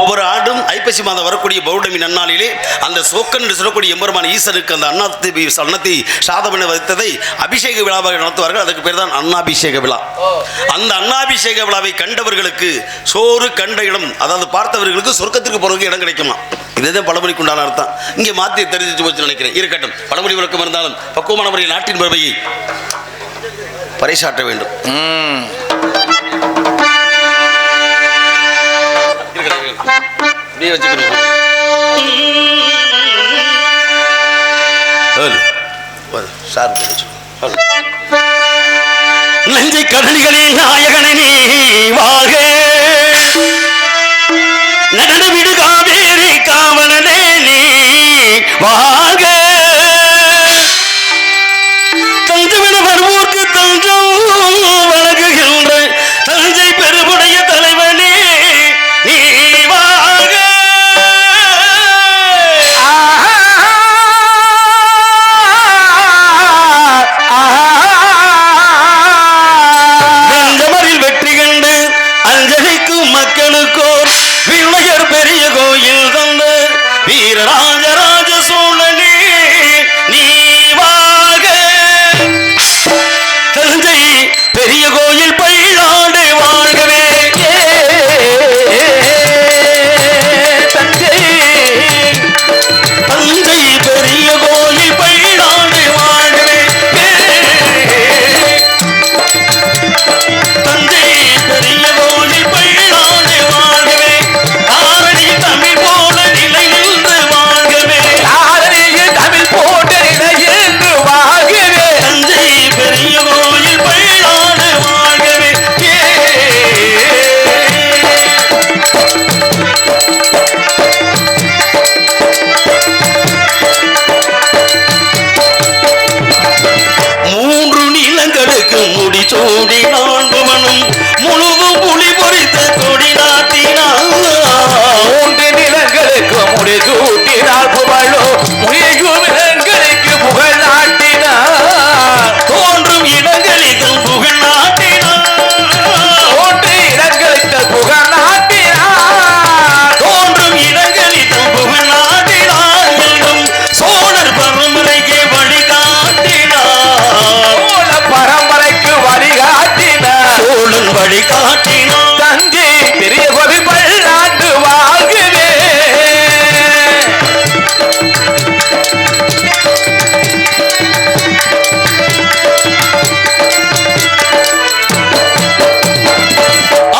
ஒவ்வொரு ஆண்டும் ஐப்பசி மாதம் வரக்கூடிய பௌர்ணமி நன்னாளிலே அந்த சோக்கன் என்று சொல்லக்கூடிய எம்பெருமான் ஈசனுக்கு அந்த அன்னத்தை சாதம் என வைத்ததை அபிஷேக விழாவாக நடத்துவார்கள். அதுக்கு பேர் தான் அன்னாபிஷேக விழா. அந்த அன்னாபிஷேக விழாவை கண்டவர்களுக்கு சோறு கண்ட இடம், அதாவது பார்த்தவர்களுக்கு சொர்க்கத்திற்கு போறதுக்கு இடம் கிடைக்குமா. இதுதான் பழமொழிக்கு உண்டான அர்த்தம். இங்கே மாற்றி தெரிஞ்சு போச்சு நினைக்கிறேன். இருக்கட்டும், பழமொழி விளக்கம் இருந்தாலும் பக்குவமான முறையில் நாட்டின் பெருமையை பறைசாற்ற வேண்டும். நெஞ்சை கடல்களில் நாயகனை நீ வாழ்க, நடன விடு காவேரி காவலனே நீ வாழ்க, தஞ்சமென வருவோர்க்கு தஞ்சம் வழங்குகின்ற தஞ்சை பெருமுடைய தலைவனே நீ வாழ்க. வெந்தமரில் வழிகாட்டினான். தஞ்சை பெரிய கோவில் பல்லாண்டு வாழ்கவே.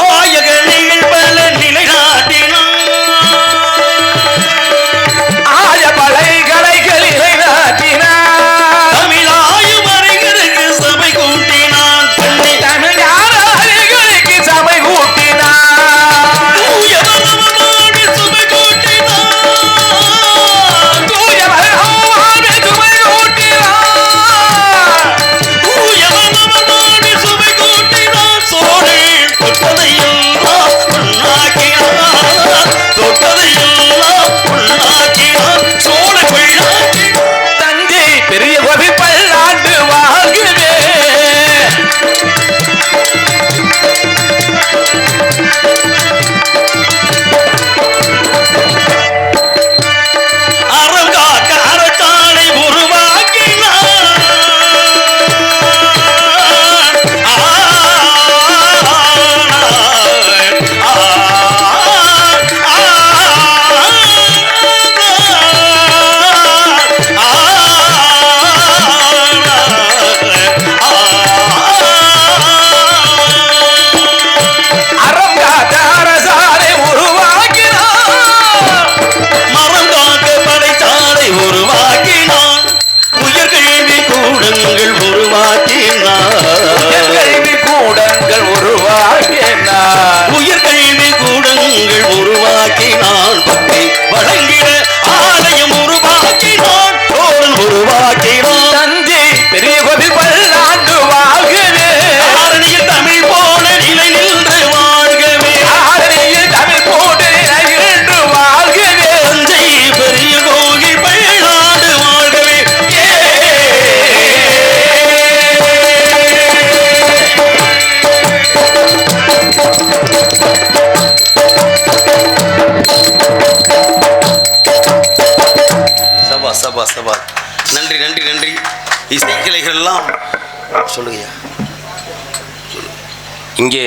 ஆயகனைகள் பல நிலைநாட்டினான். ஆய பலை கலைகள் இறைநாட்டினார். தமிழாயும் அறிஞருக்கு சபை கூட்டினான். தமிழாரிகளுக்கு சபை கூட்டினார். தூயவனமாடி சுமை கூட்டினான். தூயவனமாடி சுமை கூட்டினார். தூயவனமாடி சுமை கூட்டினான். சோழன் தொட்டதையெல்லாம் உண்ணாக்கினான். தொட்டதையெல்லாம் உண்ணாக்கினான். சோழ கொள்ளாக்கினான். தஞ்சை பெரிய கோவில் பல்லாண்டு வாழ்கவே. அறம் காக்க அறத்தானை உருவாக்கினான். அறம் காத்த அரசாரை உருவாக்கினார். மரம் காக்க படைத்தானை உருவாக்கினான். உயர்கல்வி கூடங்கள் உருவாக்கினான். கல்வி கூடங்கள் உருவாக்கினார். உயர்கல்வி கூடங்கள் உருவாக்கினான். பக்தி வழங்கிட ஆலயம் உருவாக்கினான். தோழன் உருவாக்கினான். தஞ்சை பெரிய கோவில் பல்லாண்டு வாழ்கவே. ஆரணியில் தமிழ் போல நிலை நின்று வாழ்கவே. ஆரணியில் தமிழ் போட்டு இன்று வாழ்கவே. தஞ்சை பெரிய கோயில் பல்லாண்டு வாழ்கவே. சபா சபா சபா. நன்றி நன்றி நன்றி. இசைக்கிளைகள் எல்லாம் சொல்லுங்கய்யா. இங்கே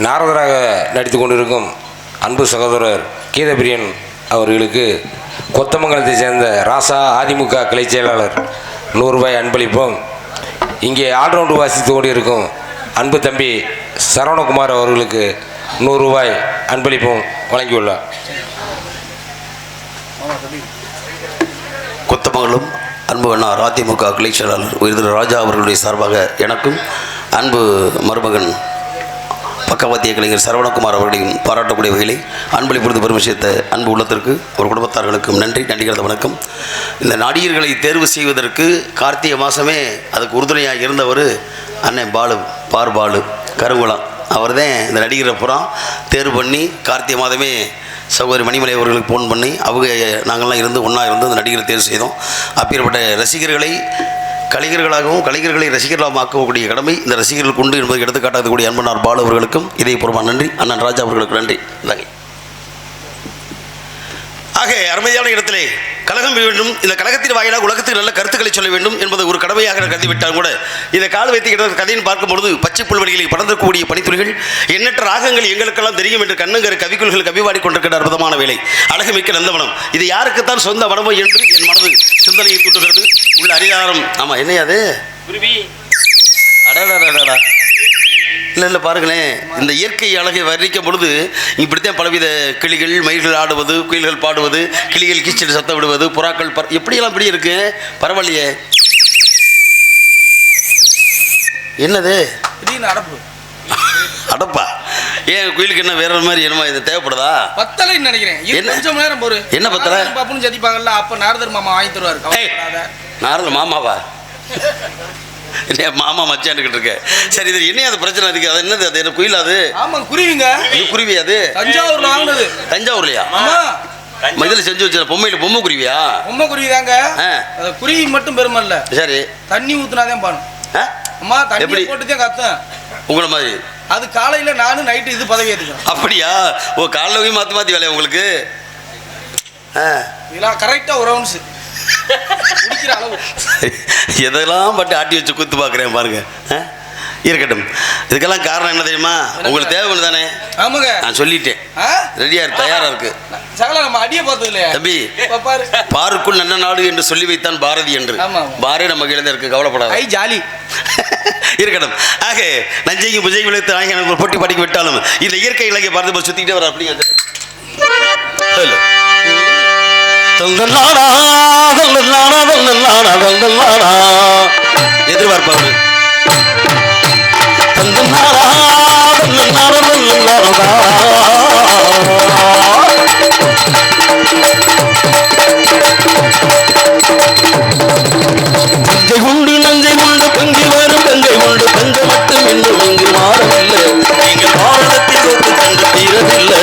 நாரதராக நடித்து கொண்டிருக்கும் அன்பு சகோதரர் கீதப்பிரியன் அவர்களுக்கு கொத்தமங்கலத்தை சேர்ந்த ராசா அதிமுக கிளை செயலாளர் 100 ரூபாய் அன்பளிப்பும், இங்கே ஆல்ரவுண்டு வாசித்து கொண்டிருக்கும் அன்பு தம்பி சரவணகுமார் அவர்களுக்கு 100 ரூபாய் அன்பளிப்பும் வழங்கியுள்ளார். கொத்தமங்கலம் அன்பு அண்ணா அதிமுக கிளை செயலாளர் உயர்திரு ராஜா அவர்களுடைய சார்பாக எனக்கும் அன்பு மருமகன் பக்கவாத்திய கலைஞர் சரவணகுமார் அவர்களையும் பாராட்டக்கூடிய வகையிலே அன்பளிப்பு பெரும் விஷயத்த அன்பு உள்ளத்திற்கு ஒரு குடும்பத்தார்களுக்கும் நன்றி நன்றிகளது வணக்கம். இந்த நடிகர்களை தேர்வு செய்வதற்கு கார்த்திகை மாதமே அதுக்கு உறுதுணையாக இருந்தவர் அண்ணன் பாலு கருங்குளம். அவர் தான் இந்த நடிகரை புறம் தேர்வு பண்ணி கார்த்திகை மாதமே சகோதரி மணிமலை அவர்களுக்கு ஃபோன் பண்ணி அவங்க நாங்கள்லாம் இருந்து ஒன்றா இருந்து அந்த நடிகரை தேர்வு செய்தோம். அப்பேற்பட்ட ரசிகர்களை கலைஞர்களாகவும் கலைஞர்களை ரசிகர்களாகக்கூடிய கடமை இந்த ரசிகர்களுக்கு உண்டு என்பதை எடுத்துக்காட்டக்கூடிய அன்பனார் பாலு அவர்களுக்கும் இதயபூர்வமான நன்றி. அண்ணன் ராஜா அவர்களுக்கு நன்றி. ஆக அருமையான இடத்திலே கழகம் வேண்டும். இந்த கழகத்தின் வாயிலாக உலகத்துக்கு நல்ல கருத்துக்களை சொல்ல வேண்டும் என்பது ஒரு கடமையாக கருதிவிட்டால் கூட இதை கால் வைத்து கதையின் பார்க்கும்பொழுது பச்சை புல்வெளிகளில் பறந்திருக்கக்கூடிய பனித்துளிகள் எண்ணற்ற ராகங்கள் எங்களுக்கெல்லாம் தெரியும் என்று கண்ணங்கர் கவிக்குள்கள் கவிவாடி கொண்டிருக்கிற அற்புதமான வேலை அழகுமிக்க நந்தவனம். இது யாருக்குத்தான் சொந்த வனமோ என்று என் மனது சிந்தனையை தூண்டுகிறது. உள்ள அதிகாரம் ஆமாம் என்னையாது அடடா இல்லை பாருங்களேன், இந்த இயற்கை அழகை வர்ணிக்கும் பொழுது இப்படித்தான் பலவித கிளிகள் மயில்கள் ஆடுவது, குயில்கள் பாடுவது, கிளிகள் கீச்சல் சத்தம் விடுவது, புறாக்கள் எப்படியெல்லாம் இப்படி இருக்கு பரவாயில்லையே. என்னது அடப்பா? ஏன் குயிலுக்கு என்ன வேற மாதிரி என்னமா இது தேவைப்படுதா? பத்தலைன்னு நினைக்கிறேன். கொஞ்சம் நேரம் போரு. என்ன பத்தலை? பாப்புன்னு சதிப்பாங்கல்ல, அப்ப நாரதர் மாமா வாங்கி தருவாரு. நாரதர் மாமாவா? மாமா மச்சான்கிட்டு இருக்க. சரி, இது என்ன அது பிரச்சனை? அதுக்கு அது என்னது? அது என்ன குயில்? அது ஆமா குருவிங்க. இது குருவி? அது தஞ்சாவூர்ல வாங்கினது. தஞ்சாவூர்லயா? ஆமா. மதில செஞ்சு வச்ச பொம்மை குருவியா? பொம்மை குருவி தாங்க. அது குருவி மட்டும் பெருமை இல்ல. சரி, தண்ணி ஊத்துனாதான் பாணும். அம்மா தண்ணி போட்டுதான் கத்தும் உங்களை மாதிரி. அது காலையில நானும் நைட்டு இது பதவி ஏத்துக்கிறேன். அப்படியா? ஓ, காலைல போய் மாத்தி வேலையா உங்களுக்கு? இதெல்லாம் கரெக்டா ஒரு ரவுண்ட்ஸ் குடிக்கிற அளவு. எதெல்லாம் பட்டு ஆட்டி வச்சு குத்து பார்க்குறேன் பாருங்க. இருக்கட்டும். இதுக்கெல்லாம் காரணம் என்ன தெரியுமா? உங்களுக்கு தேவைன்னு தானே? ஆமாங்க, நான் சொல்லிட்டேன். ரெடியா இருக்கு, தயாரா இருக்கு. சகல நம்ம அடியே பார்த்தது இல்லையா தம்பி? பாருக்குள் நல்ல நாடு என்று சொல்லி வைத்தான் பாரதி என்று. பாரே நம்ம கையில இருக்கு, கவலைப்படாத. ஐ ஜாலி இருக்கட்டும். ஆக நஞ்சையும் புஜையும் விளைத்து ஆகிய எனக்கு ஒரு போட்டி படிக்க விட்டாலும் இந்த இயற்கை இலங்கை பார்த்து சுத்திக்கிட்டே வர அப்படிங்க. எதிர்பார்ப்பாரு நஞ்சை உண்டு நஞ்சை உண்டு பொங்கி வரும் கங்கை உண்டு கங்கை மட்டும் இன்னும் இங்கு மாறவில்லை. நீங்கள் பாரதத்தில் சொத்து கண்டு தீரவில்லை.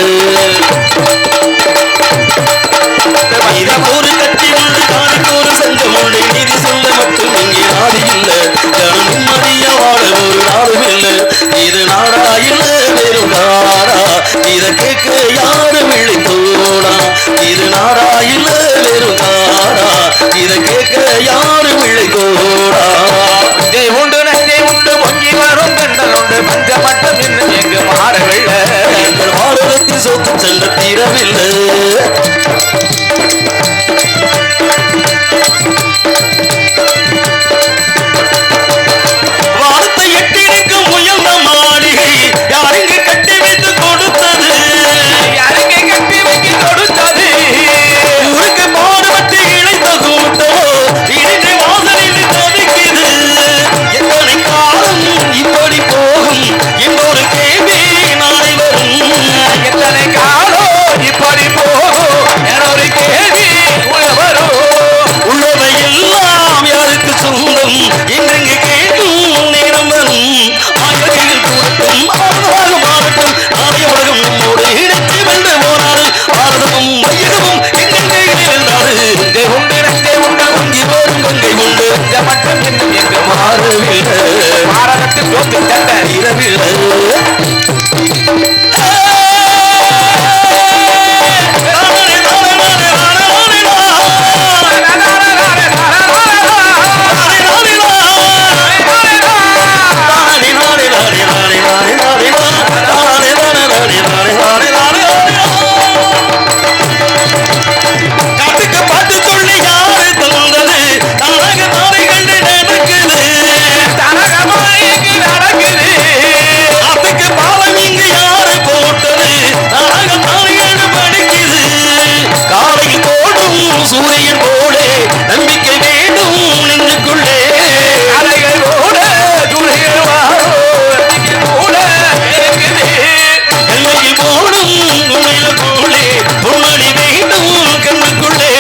ஒரு கட்சி உண்டு தானிக்கு ஒரு சங்கம் உண்டு நீதி சொல்ல மட்டும் இங்கே நாடு இல்லை. ஜனம் நிம்மதியா வாழ ஒரு நாடும் இல்லை. இது நாடா இல்லை வெறும் நாடா? இதை கேட்க யாரு விழித்தோடா? இது நாடா இல்லை வெறும் நாடா? இதை கேட்க யாரு விழித்தோடா? நஞ்சை உண்டு நஞ்சை உண்டு பொங்கி வரும் கண்டல் உண்டு பஞ்ச மட்டும் இன்னும் எங்கு மாறவில்லை. எங்கள் பாரதத்தில் சொத்து செல்ல தீரவில்லை. வானத்தை எட்டிருக்கும் உயர்ந்த மாளிகை யாருங்க கட்டி வைத்து கொடுத்தது? யாருங்க கட்டி வைக்க கொடுத்தது? ஊருக்கு பாடுபட்டு இழைத்த கூட்டமோ இடிந்து வாசலில் தவிக்குது. எத்தனை காலம் இப்படி போகும் இன்னொரு கேள்வி நாளை வரும். எத்தனை காலம் இப்படி போகும் எனொரு கேள்வி வரும். உள்ளவை எல்லாம் யாருக்கு சொந்தம் என்றெங்கு கேட்கும் நேரம் வரும். ஆயிரத்தில் கூடட்டும் ஆறுதலாக மாறட்டும். நாளைய உலகம் நம்மோடு இணைத்து வென்று போனாரு. பாரதமும் வையகமும் எங்கள் கைகளில் இருந்தாரு. நஞ்சை உண்டு நஞ்சை உண்டு பொங்கி வரும் கங்கை உண்டு பஞ்ச மட்டும் இன்னும் எங்கு மாறவில்லை. பாரதத்தில் சொத்து தந்த இரவில்லை. காட்டுக்கு பாட்டு சொல்லி யாரு தந்தது? தானக தாரைகள் நடக்குது. தனகமாய் இங்கு நடக்குது. அதுக்கு பாலம் இங்கு யாரு போட்டது? தானக தாரைகள் படிக்குது. காலையில் போடும் சூரியன் போலே நம்பிக்கை வேண்டும் நெஞ்சுக்குள்ளே. அலைகள் கூட துளிகள் வாரோ கூட இருக்குது. எல்லையில் போடும் உண்மையில போலே பொன்மணி வேண்டும் கண்ணுக்குள்ளே.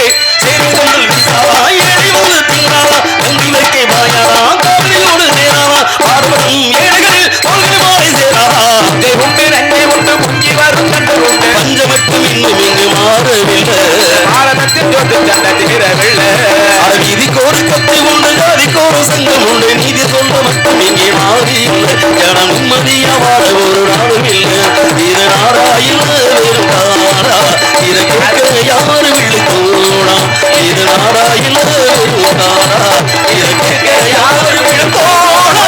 சேருங்கள் விசாவாய் எழிவது திங்காரா கங்கி வைக்கை வாயாரா காவிரியோடு சேராரா பார்வதும் ஏழைகளில் தோல்விமாய் சேராரா. நஞ்சை உண்டு நஞ்சை உண்டு பொங்கி வரும் கண்டல் உண்டு பஞ்ச மட்டும் இன்னும் இங்கு மாறவில்லை. பாரதத்தில் சொத்து தந்த தீரவில்லை. வீதிக்கு ஒரு கத்தி உண்டு ஜாதிக்கு ஒரு சங்கம் உண்டு நீதி சொல்ல மட்டும் இங்கே மாறி இல்லை. ஜனம் நிம்மதியா வாழ ஒரு நாடும் இல்லை. இது நாடா இல்லை வெறும் நாடா? இதை கேட்க யாரு விழுத்தோடா? இது நாடா இல்லை வெறும் நாடா? இதை கேட்க யாரு விழுத்தோடா?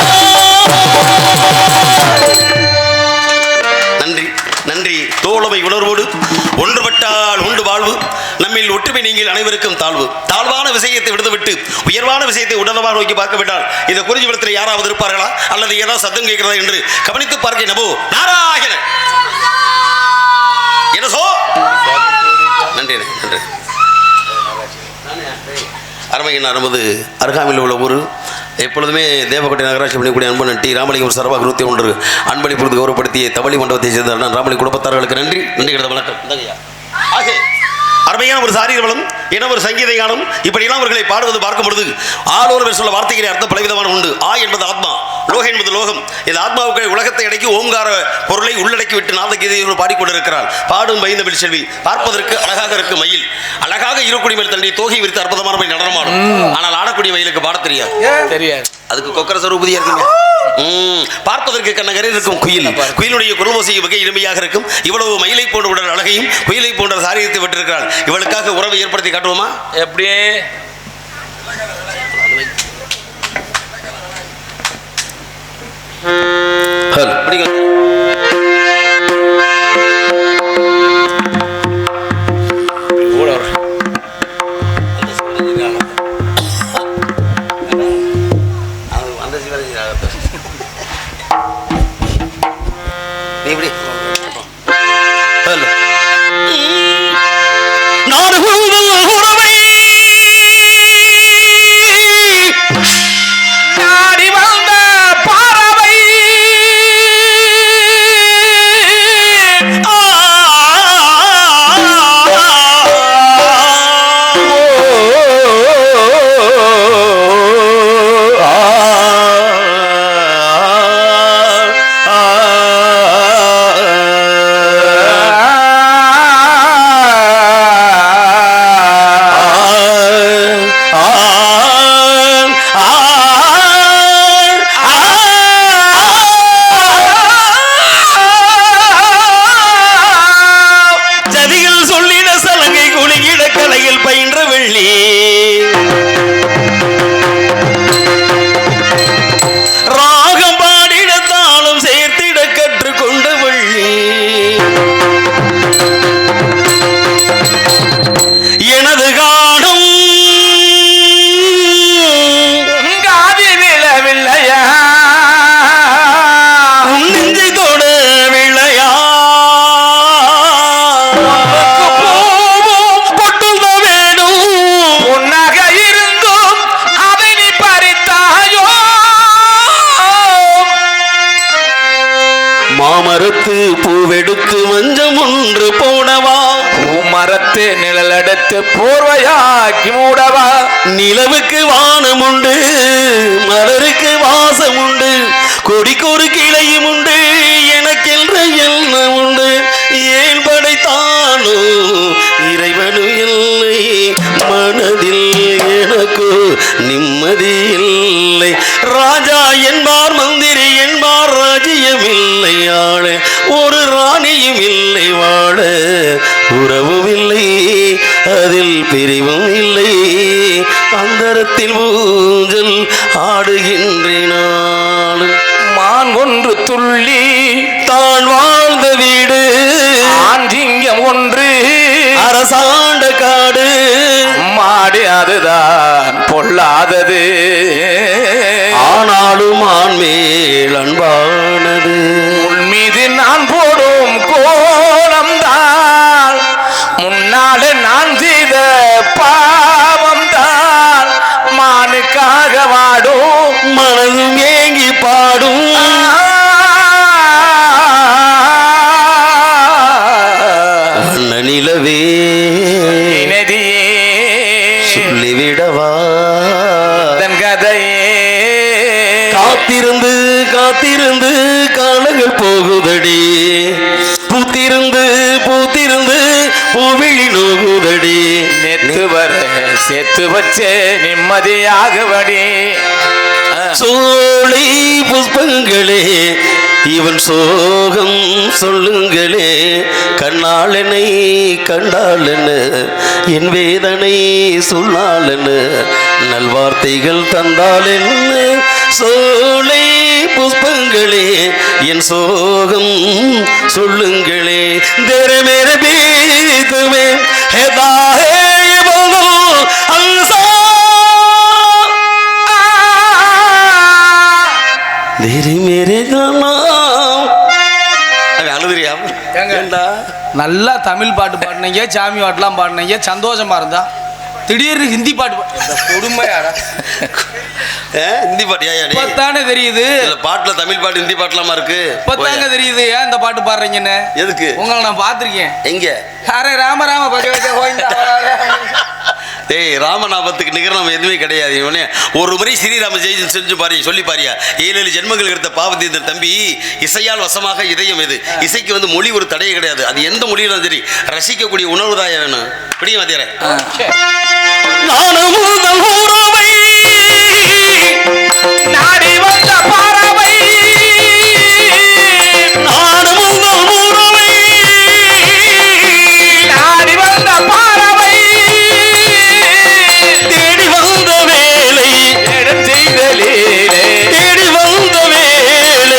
நன்றி நன்றி. தோழமை உணர்வோடு ஒன்றுபட்டால் உண்டு வாழ்வு. நம்மில் ஒற்றுமை நீங்கள் அனைவருக்கும் தாழ்வு. தாழ்வான விஷயத்தை விடுத்துவிட்டு உயர்வான விஷயத்தை உடனமாக நோக்கி பார்க்க விட்டால் இந்த குறிஞ்சிபுரத்தில் யாராவது இருப்பார்களா அல்லது ஏதாவது சத்தம் கேட்கிறதா என்று கவனித்து பார்க்க நபோ நாராயண என்ன சோ. நன்றி நன்றி. அரமையின் அறுபது அருகாமையில் உள்ள ஊர் எப்பொழுதுமே தேவக்கோட்டை நகராட்சி பண்ணக்கூடிய அன்பன் டி ராமலிங்கம் சர்வாக 101 அன்பளிப்பு கௌரவப்படுத்திய தவளி மண்டபத்தை சேர்ந்த அண்ணன் ராமலிங்க குடும்பத்தார்களுக்கு நன்றி நன்றி கிடந்த வணக்கம். ஆக அருமையான ஒரு சாரீர வளம் என ஒரு சங்கீத கானம் இப்படியெல்லாம் அவர்களை பாடுவது பார்க்கும் பொழுது ஆளோர் சொல்ல வார்த்தைகளை அர்த்தம் பலவிதமான உண்டு. ஆ என்பது ஆத்மா, லோக என்பது லோகம். இந்த ஆத்மாவுக்கு உலகத்தை அடக்கி ஓம்கார பொருளை உள்ளடக்கி விட்டு நாத கீதையோடு பாடிக்கொண்டிருக்கிறார். பாடும் பயந்த பில் செல்வி பார்ப்பதற்கு அழகாக இருக்கு மயில். அழகாக இருக்கக்கூடிய மேல் தண்ணி தோகை விரித்து அற்புதமான போய் நடனமாடும். ஆனால் ஆடக்கூடிய மயிலுக்கு பாட தெரியாது. தெரியாது. அதுக்கு கொக்கர சரூபதியா இருக்குங்க. பார்ப்பதற்கு கண்ணகரை இருக்கும் குயில். குயிலுடைய குரல்வோசை மிக இனிமையாக இருக்கும். இவ்வளவு மயிலை போன்ற உடல் அழகையும் குயிலை போன்ற சாரியத்தை விட்டிருக்கிறாள். இவளுக்காக உறவை ஏற்படுத்தி காட்டுவோமா? எப்படி? மாமரத்து பூவெடுத்து மஞ்சம் ஒன்று போடவா, பூமரத்து நிழலெடுத்து போர்வையாக்கி மூடவா, நிலவுக்கு வானம் உண்டு மலருக்கு வாசம் உண்டு, கொடிக்கொரு கிளையும் உண்டு எனக்கென்ற எண்ணம் உண்டு, ஏன் படைத்தானோ இறைவனு இல்லை மனதில் எனக்கு நிம்மதி இல்லை, ராஜா என்பார் மந்திரி என்பார் ராஜ்யம் இல்லை ஆள, ஒரு ராணியும் இல்லை வாழ உறவும் இல்லை அதில் பிரிவும் இல்லை, அந்தரத்தில் ஊஞ்சல் ஆடுகின்றேன், மான் ஒன்று துள்ளி தான் வாழ்ந்த வீடு, ஆஞ்சிங்கம் ஒன்று அரசாண்ட காடு, மாடு அதுதான் பொல்லாதது, ஆனாலும் ஆண்மேல் அன்பானது, உன் மீது நான் போடும் கோலம் தான் முன்னாலே நான் செய்த பாவம் தான், மானுக்காக வாடும் மனதும் ஏங்கி பாடும், நிலவே நதியே சொல்லிவிடவா தன் கதையே, காத்திருந்து காத்திருந்து காலங்கள் போகுதடி, பூத்திருந்து பூத்திருந்து பூவிழி நோகுதடி, நேத்து வர சேர்த்து வச்சே நிம்மதியாகவடி, சோலை புஷ்பங்களே இவன் சோகம் சொல்லுங்களே, கண்ணாளனை கண்டாளன என் வேதனை சொன்னாளன, நல்வார்த்தைகள் தந்தாளென்ன, சோலை புஷ்பங்களே என் சோகம் சொல்லுங்களே, தேர மேர பீதுமே ஹெதாஹே போதோ அல்சா தேரி மேரே கானா. அழுதுறியா? நல்லா தமிழ் பாட்டு பாடினீங்க, சாமி பாட்டுலாம் பாடினீங்க, சந்தோஷமா இருந்தா திடீர்னு ஹிந்தி பாட்டு கொடுமையாடா. ஹிந்தி பாட்டு இப்பத்தானே தெரியுது, பாட்டுல தமிழ் பாட்டு ஹிந்தி பாட்டுலாமா இருக்கு, இப்பத்தாங்க தெரியுது ஏன் இந்த பாட்டு பாடுறீங்கன்னு. எதுக்கு? உங்களை நான் பார்த்திருக்கேன். எங்க? அரே ராம ராம பகவதே கோவிந்தா. டேய், ராமநாமத்துக்கு நிகரம் எதுவுமே கிடையாது. இவனே ஒரு முறை ஸ்ரீராம ஜெயம் செஞ்சு பாரு, சொல்லி பாரியா, 7 ஜென்மங்கள் எடுத்த பாவத்தீந்த தம்பி, இசையால் வசமாக இதயம் எது, இசைக்கு வந்து மொழி ஒரு தடையே கிடையாது, அது எந்த மொழியிலும் சரி ரசிக்கக்கூடிய உணர்வு தான் வேணும். பிடிக்கும் வாத்தியாரே. நானும் ஊரவை நாடி வந்த பறவை, நானும் ஊரவை நாடி வந்த பறவை, தேடி வந்த வேலை இடம் செய்தலே தேடி வந்த வேலை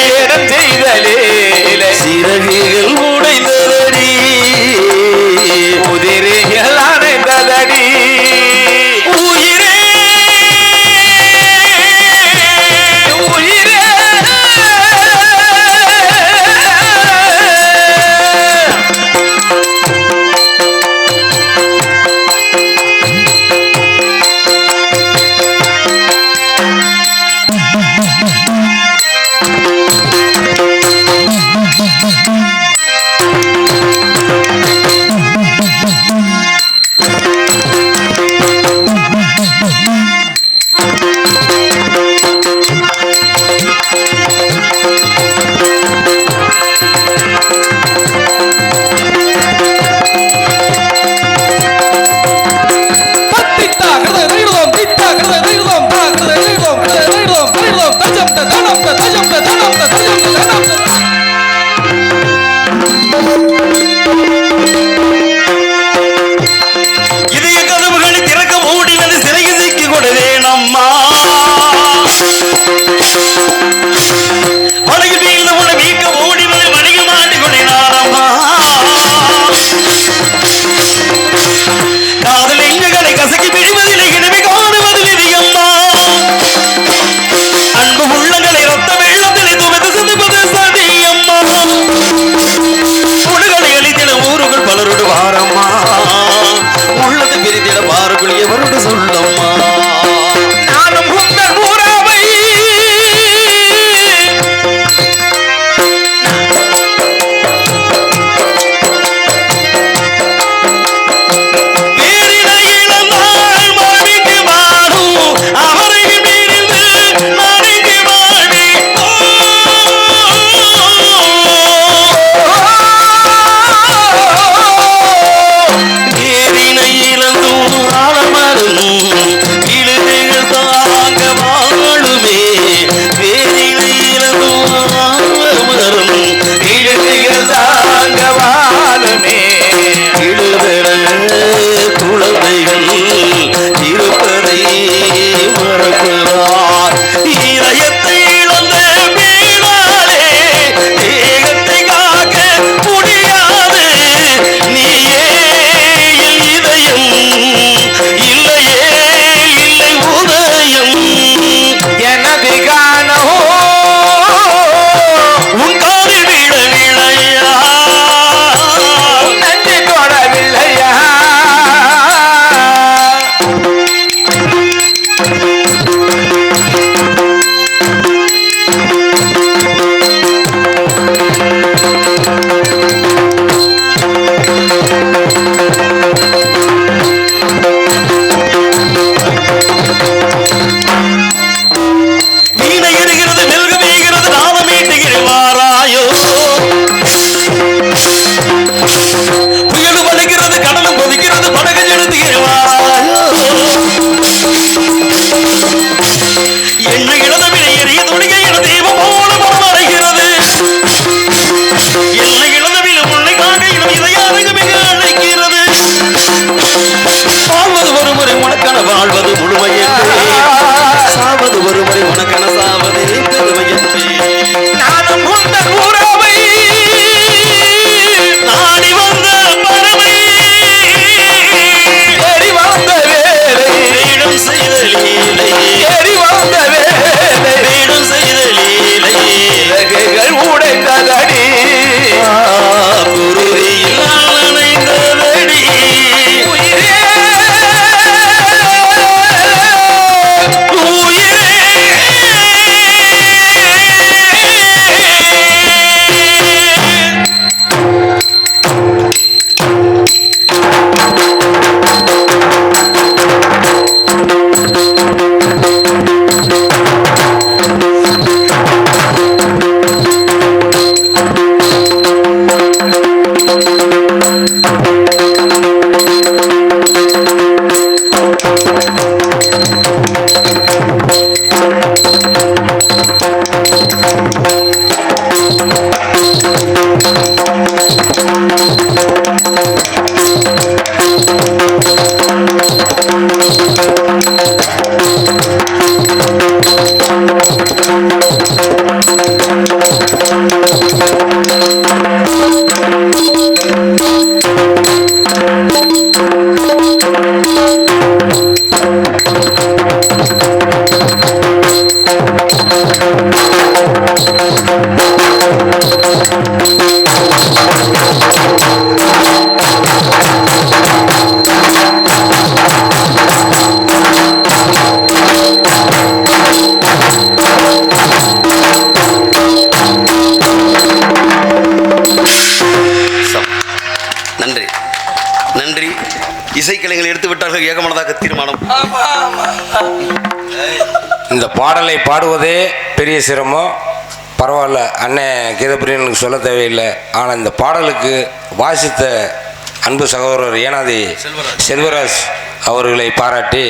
இசைக்கலைஞர்கள் எடுத்து விட்டார்கள் ஏகமனதாக தீர்மானம். இந்த பாடலை பாடுவதே பெரிய சிரமம். பரவாயில்ல, அண்ணன் கீதப்பிரியனுக்கு சொல்ல தேவையில்லை. ஆனால் இந்த பாடலுக்கு வாசித்த அன்பு சகோதரர் ஏனாதி செல்வராஜ் அவர்களை பாராட்டி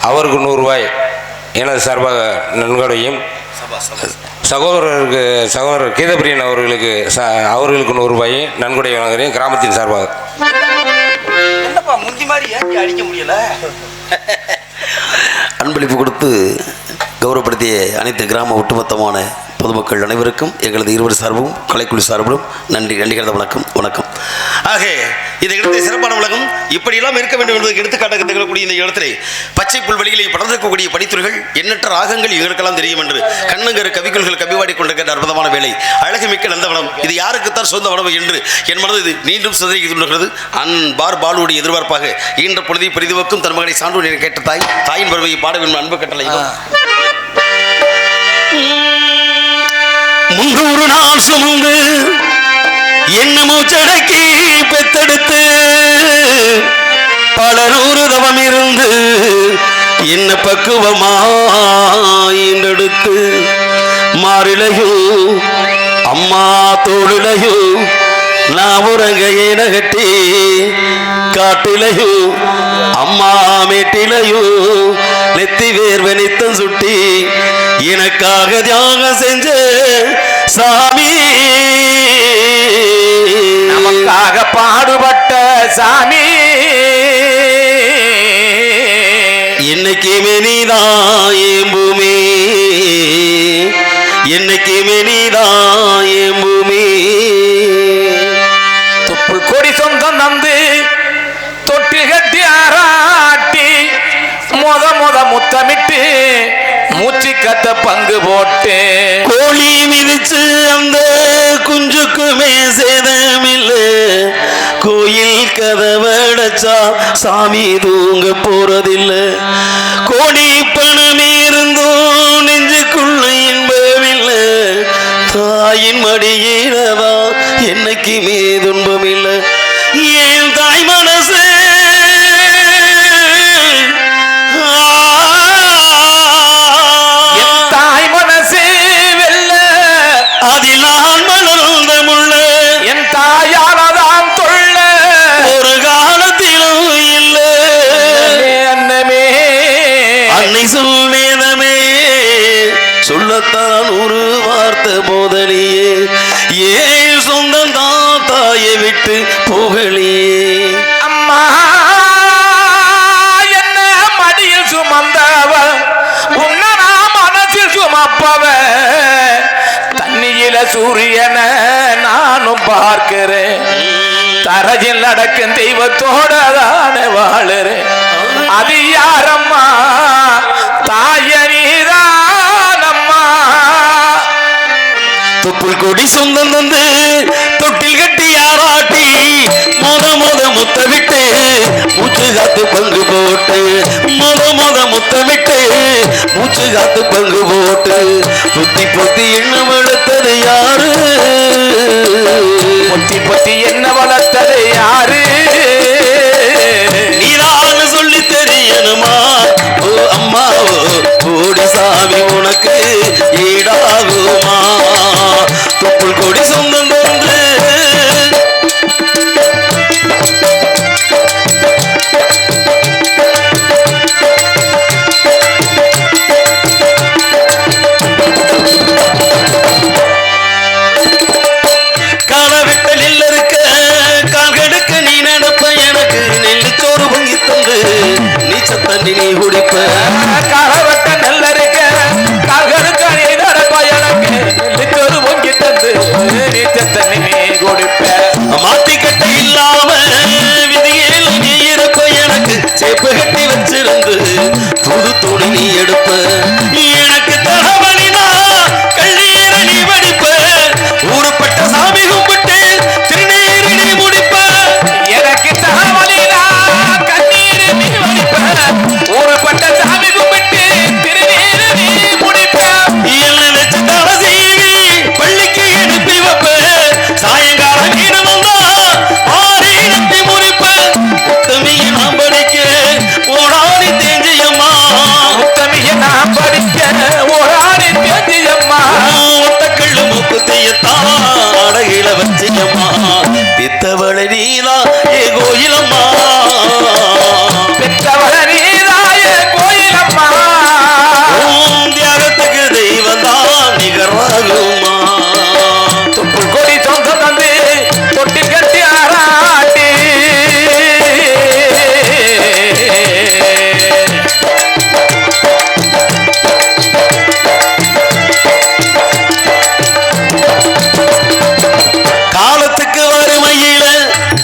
அவருக்கு 100 ரூபாய் எனது சார்பாக நன்கொடையும், சகோதரர் கீதப்பிரியன் அவர்களுக்கு 100 ரூபாயை நன்கொடை வழங்குகிறேன் கிராமத்தின் சார்பாக. என்னப்பா முந்தி மாதிரி ஏன் அடிக்க முடியல? அன்பளிப்பு கொடுத்து கௌரவப்படுத்திய அனைத்து கிராம ஒட்டுமொத்தமான பொதுமக்கள் அனைவருக்கும் எங்களது 20 சார்பும் கலைக்குழு சார்பிலும் நன்றி கலந்த வணக்கம். ஆக இந்த இடத்தை சிறப்பான உலகம் இப்படியெல்லாம் இருக்க வேண்டும் என்பதற்கு எடுத்துக்காட்டாக திகழக்கூடிய இந்த இடத்திலே பச்சை புல்வெளிகளை படர்ந்திருக்கக்கூடிய படித்துறைகள் எண்ணற்ற ராகங்கள் இவர்களுக்கெல்லாம் தெரியும் என்று கண்ணுங்கரு கவிக்குள்கள் கவிவாடி கொண்டிருக்கிற அற்புதமான வேலை, அழகுமிக்க நந்தவனம், இது யாருக்குத்தான் சொந்த வனம் என்று என் மனது இது மீண்டும் சிதறிக் கொண்டிருக்கிறது. அன்பார் பாலுடைய எதிர்பார்ப்பாக ஈன்ற பொழுதை பெரிதுவக்கும் தன் மகனை சான்று கேட்ட தாயின் பருவையை பாட வேண்டும் அன்பு கட்டளை. 300 நாள் சுமந்து என்ன மூச்சடக்கி பெத்தெடுத்து பல 100 தவம் இருந்து என்ன பக்குவமாயின்றெடுத்து மாறிலையோ அம்மா தோளிலையோ நான் உறங்க ஏனகட்டி காட்டிலையோ அம்மா மேட்டிலையோ நெத்தி வேர்வை நித்தம் சுட்டி எனக்காக தியாகம் செஞ்ச சாமி, நமக்காக பாடுபட்ட சாமி, என்னைக்குமே நீதான் என் பூமி, என்னைக்குமே நீதான் என் பூமி. தொப்புள் கொடி சொந்தம் தந்து தொட்டி கட்டி ஆராட்டி முத முத்தமிட்டு மூச்சு கத்த பங்கு போட்டு கோழி மிதிச்சு அந்த குஞ்சுக்குமே சேதமில்ல, கோயில் கதவடைச்சா சாமி தூங்க போறதில்லை, கோடி பணம் இருந்தும் நெஞ்சுக்குள்ள இன்பமில்லை, தாயின் மடியிலவா என்னைக்குமே துன்பமில்லை, ஏன் தாய் மனசு அதிலான் மலர்ந்த முள்ள என் தாயானதான் தொல்ல ஒரு காலத்திலும் இல்லை, அன்னமே அன்னை சொல் வேதமே சொல்லத்தான் ஒரு வார்த்தை போதலியே, ஏன் சொந்தம் தான் தாயை விட்டு போகலியே. அம்மா என்ன மடியில் சுமந்தவ உன்ன நான் மனசில் சுமப்பவ, தண்ணியில சூரியனை நானும் பார்க்கிறேன், தரையில் நடக்கும் தெய்வத்தோட தானே வாழுறேன், அது யாரம்மா தாயனிதானம்மா. தொப்புள் கொடி சொந்தம் தந்து தொட்டில் கட்டி யாராட்டி மொத முத்தமிட்டு மூச்சு காத்து பங்கு போட்டு முத்தமிட்டு மூச்சு காத்து பங்கு போட்டு பொத்தி என்ன வளர்த்தது யாரு, பொத்தி என்ன வளர்த்தது யாரு, நீதான் சொல்லி தெரியணுமா ஓ அம்மா கோடி சாமி உனக்கு ஈடாகுமா, தொப்புள் கொடி சொந்தம் தந்து காலவெட்டலில் இருக்க கால்கடுக்க நீ நடப்ப எனக்கு நெல்லுச்சோறு பொங்கி தந்து நீச்சல் தண்ணி நீ குடிப்ப, காலவட்ட நல்ல இருக்க கால்களுக்கு நீ நடப்ப எனக்கு நெல்லுச்சோறு பொங்கி தந்து நீச்சல் தண்ணி நீ குடிப்ப, மாத்திக்கட்ட இல்லாம விதியில் நீ இருப்ப எனக்கு சேப்பு கட்டி வச்சிருந்து புது துணி நீ எடுப்ப, எனக்கு தகவலினா கண்ணீர நீ வடிப்ப, ஊருப்பட்ட சாமி கும்பிட்டு திருநீர் நீ முடிப்ப, எனக்கு தகவலினா கண்ணீர் நீ வடிப்ப, ஊருப்பட்ட சாமி கும்பிட்டு பித்தவளை நீதா ஏ கோயிலம்மா பெற்றவள நீதாயே கோயிலம்மா தியாகத்துக்கு தெய்வந்தான் நிகராகுமா தொப்புள் கொடி சொந்தம் தந்து தொட்டி கட்டி ஆராட்டி காலத்துக்கு வறுமையில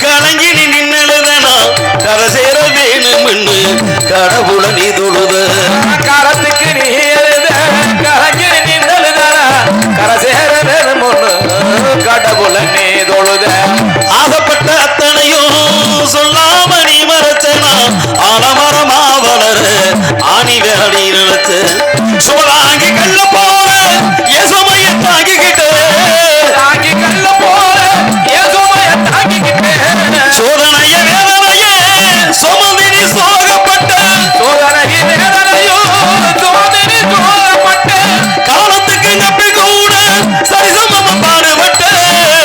கலங்கி நின்னழுதனா கரை சேர வேணும்னு கடவுள நீ தொழுத காலத்துக்கு நீ எழுத கலங்கி நின்றழுதா கரை சேர வேணும் ஒண்ணு கடவுள நீ தொழுத ஆகப்பட்ட அத்தனையும் சொல்லாம நீ மறைச்சனா ஆலமரமா வளர ஆணி வேடி நினைச்ச சோழாங்கி கல்ல போல எசுமைய தாங்கிக்கிட்டு தாங்கி கல்ல போல ஏசோமைய தாங்கிக்கிட்டேன் சோதனைய வேதனைய சுமந்தினி சோகப்பட்ட சோதனையை வேதனையோ சோதனை சோதப்பட்ட காலத்துக்கு நப்பி கூட சரிசமம் பாடுபட்ட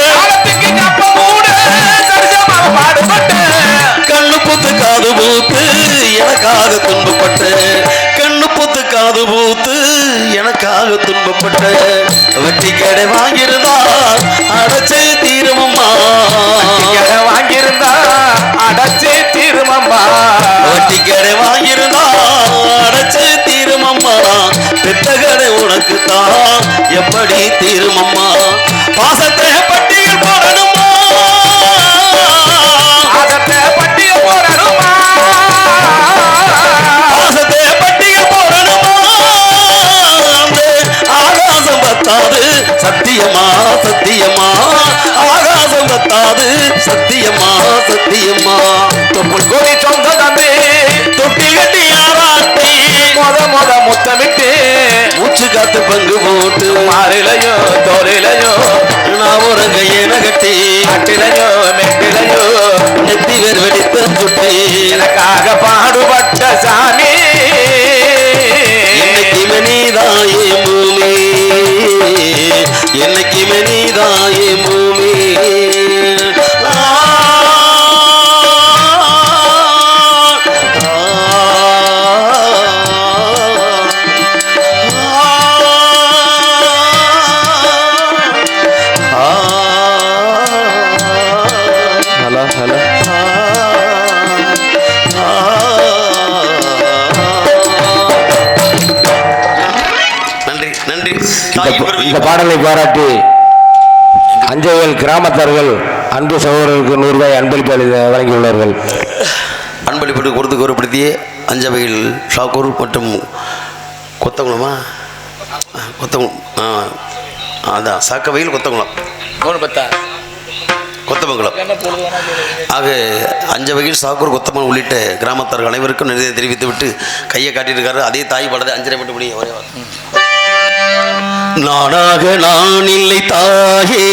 காலத்துக்கு ஞாபகம் கூட சரிசமாக பாடுபட்ட கண்ணு புத்து காது பூத்து எனக்காக துன்பப்பட்ட கண்ணு புத்து காது பூத்து எனக்காக துன்பப்பட்ட வெட்டி கடை வாங்கியிருந்தா அடைச்சு தீருமம்மா வாங்கியிருந்தா அடைச்சி தீருமம்மா வட்டி கடை வாங்கியிருந்தா அடைச்சு தீருமம்மா பெத்த கடை உனக்கு தான் எப்படி தீருமம்மா பாசத்தை பட்டியல் போடணுமா அதத்தை பட்டிய போடணுமா பாசத்தை பட்டியல் போடணுமா அந்த ஆகாசம் பத்தாது சத்தியமா சத்தியமா ஆகாசம் பத்தாது சத்தியமா சத்தியமா தொப்புள் கொடி சொந்த தம்பி தொட்டி கட்டி ஆராட்டி முத முத்தமிட்டு மூச்சு காத்து பங்கு போட்டு மாறிலையோ தோலிலையோ நான் ஒரு கையன கட்டி அட்டிலையோ மெட்டிலையோ நெத்தி வேர் வெடித்த சுட்டி எனக்காக பாடுபட்ட சாமி என்னைக்கு மணிதாயே பூமி என்னைக்கு மணிதாயே பூமி ஹலோ ஹலோ நன்றி நன்றி இந்த பாடலை பாராட்டி அஞ்சல் கிராமத்தார்கள் அன்பு சகோதரருக்கு 100 ரூபாய் அன்பளிப்பு வழங்கியுள்ளார்கள். அன்பளிப்பட்டு கொடுத்து கௌரவப்படுத்திய அஞ்சவையில் ஷாக்கூர் மற்றும் கொத்தகுளமா கொத்தகுளம் அதான் சாக்கவையில் கொத்தகுளம் கொத்தமங்கலம் ஆக அஞ்சவையில் சாக்கூர் கொத்தமங்கலம் உள்ளிட்ட கிராமத்தார்கள் அனைவருக்கும் நிறைய தெரிவித்து விட்டு கையை காட்டியிருக்காரு. அதே தாய் பாடதை 5 மட்டும் படி ஒரே நானாக நான் இல்லை தாயே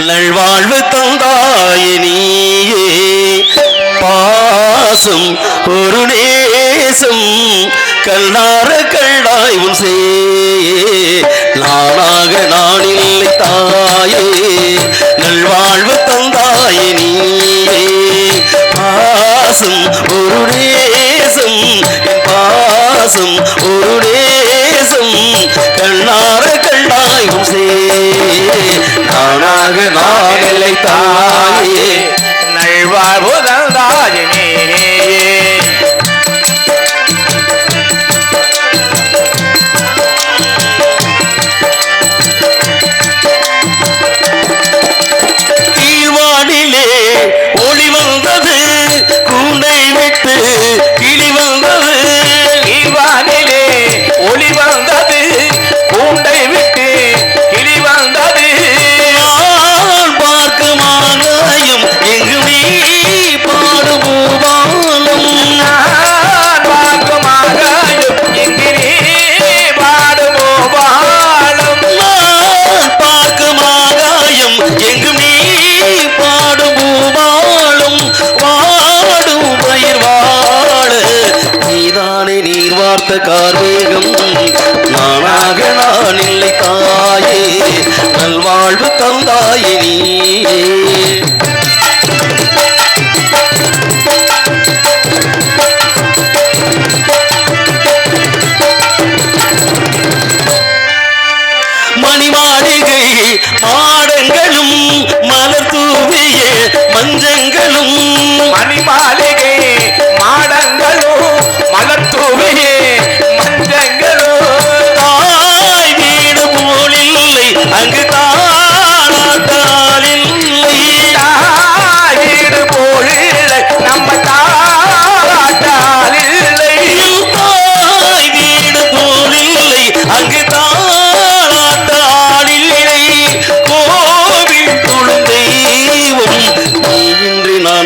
நல்வாழ்வு தந்தாயே நீயே பாசம் ஒரு நேசம் கல்லார கல்லாய் உன் சே நானாக நான் இல்லை தாயே நல்வாழ்வு தந்தாயே நீயே பாசம் ஒரு நேசம் என் பாசம் ஒரு நேசம் கண்ணார கண்டாய் உன் சே நானாக நான் இல்லை தாயே நல்வாழ்வு தந்தாயினே கீழ்வானிலே ஒளி வந்தது கூண்டை விட்டு கிளி வந்தது இவானிலே ஒளி வந்தது கூண்டை விட்டு கிளி வந்தது நான் பார்க்கும் ஆகாயம்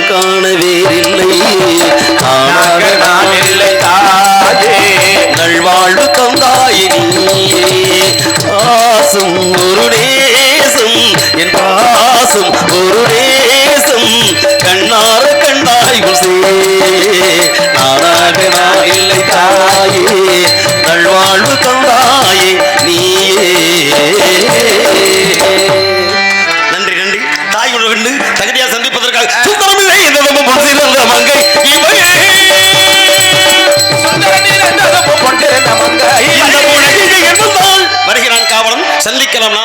காண வேறில்லை காணாக நான் இல்லை தாயே நல்வாழ்வு தந்தாயே நீயே பாசம் ஒரு நேசம் என் பாசம் ஒரு நேசம் கண்ணார கண்டாய் உசே நானாக நான் இல்லை தாயே நல்வாழ்வு தந்தாயே நீயே நன்றி நன்றி தாய் உணர்வு தகுதியாக சந்திப்பதற்காக சுத்தரமில்லை என்னதமும் சிறந்த மங்கை இவளே சுந்தரனில் என்னதமும் கொண்டிருந்த மங்கை இந்த உலகில் இருந்தால் வருகிறான் காவலன் சந்திக்கலாம்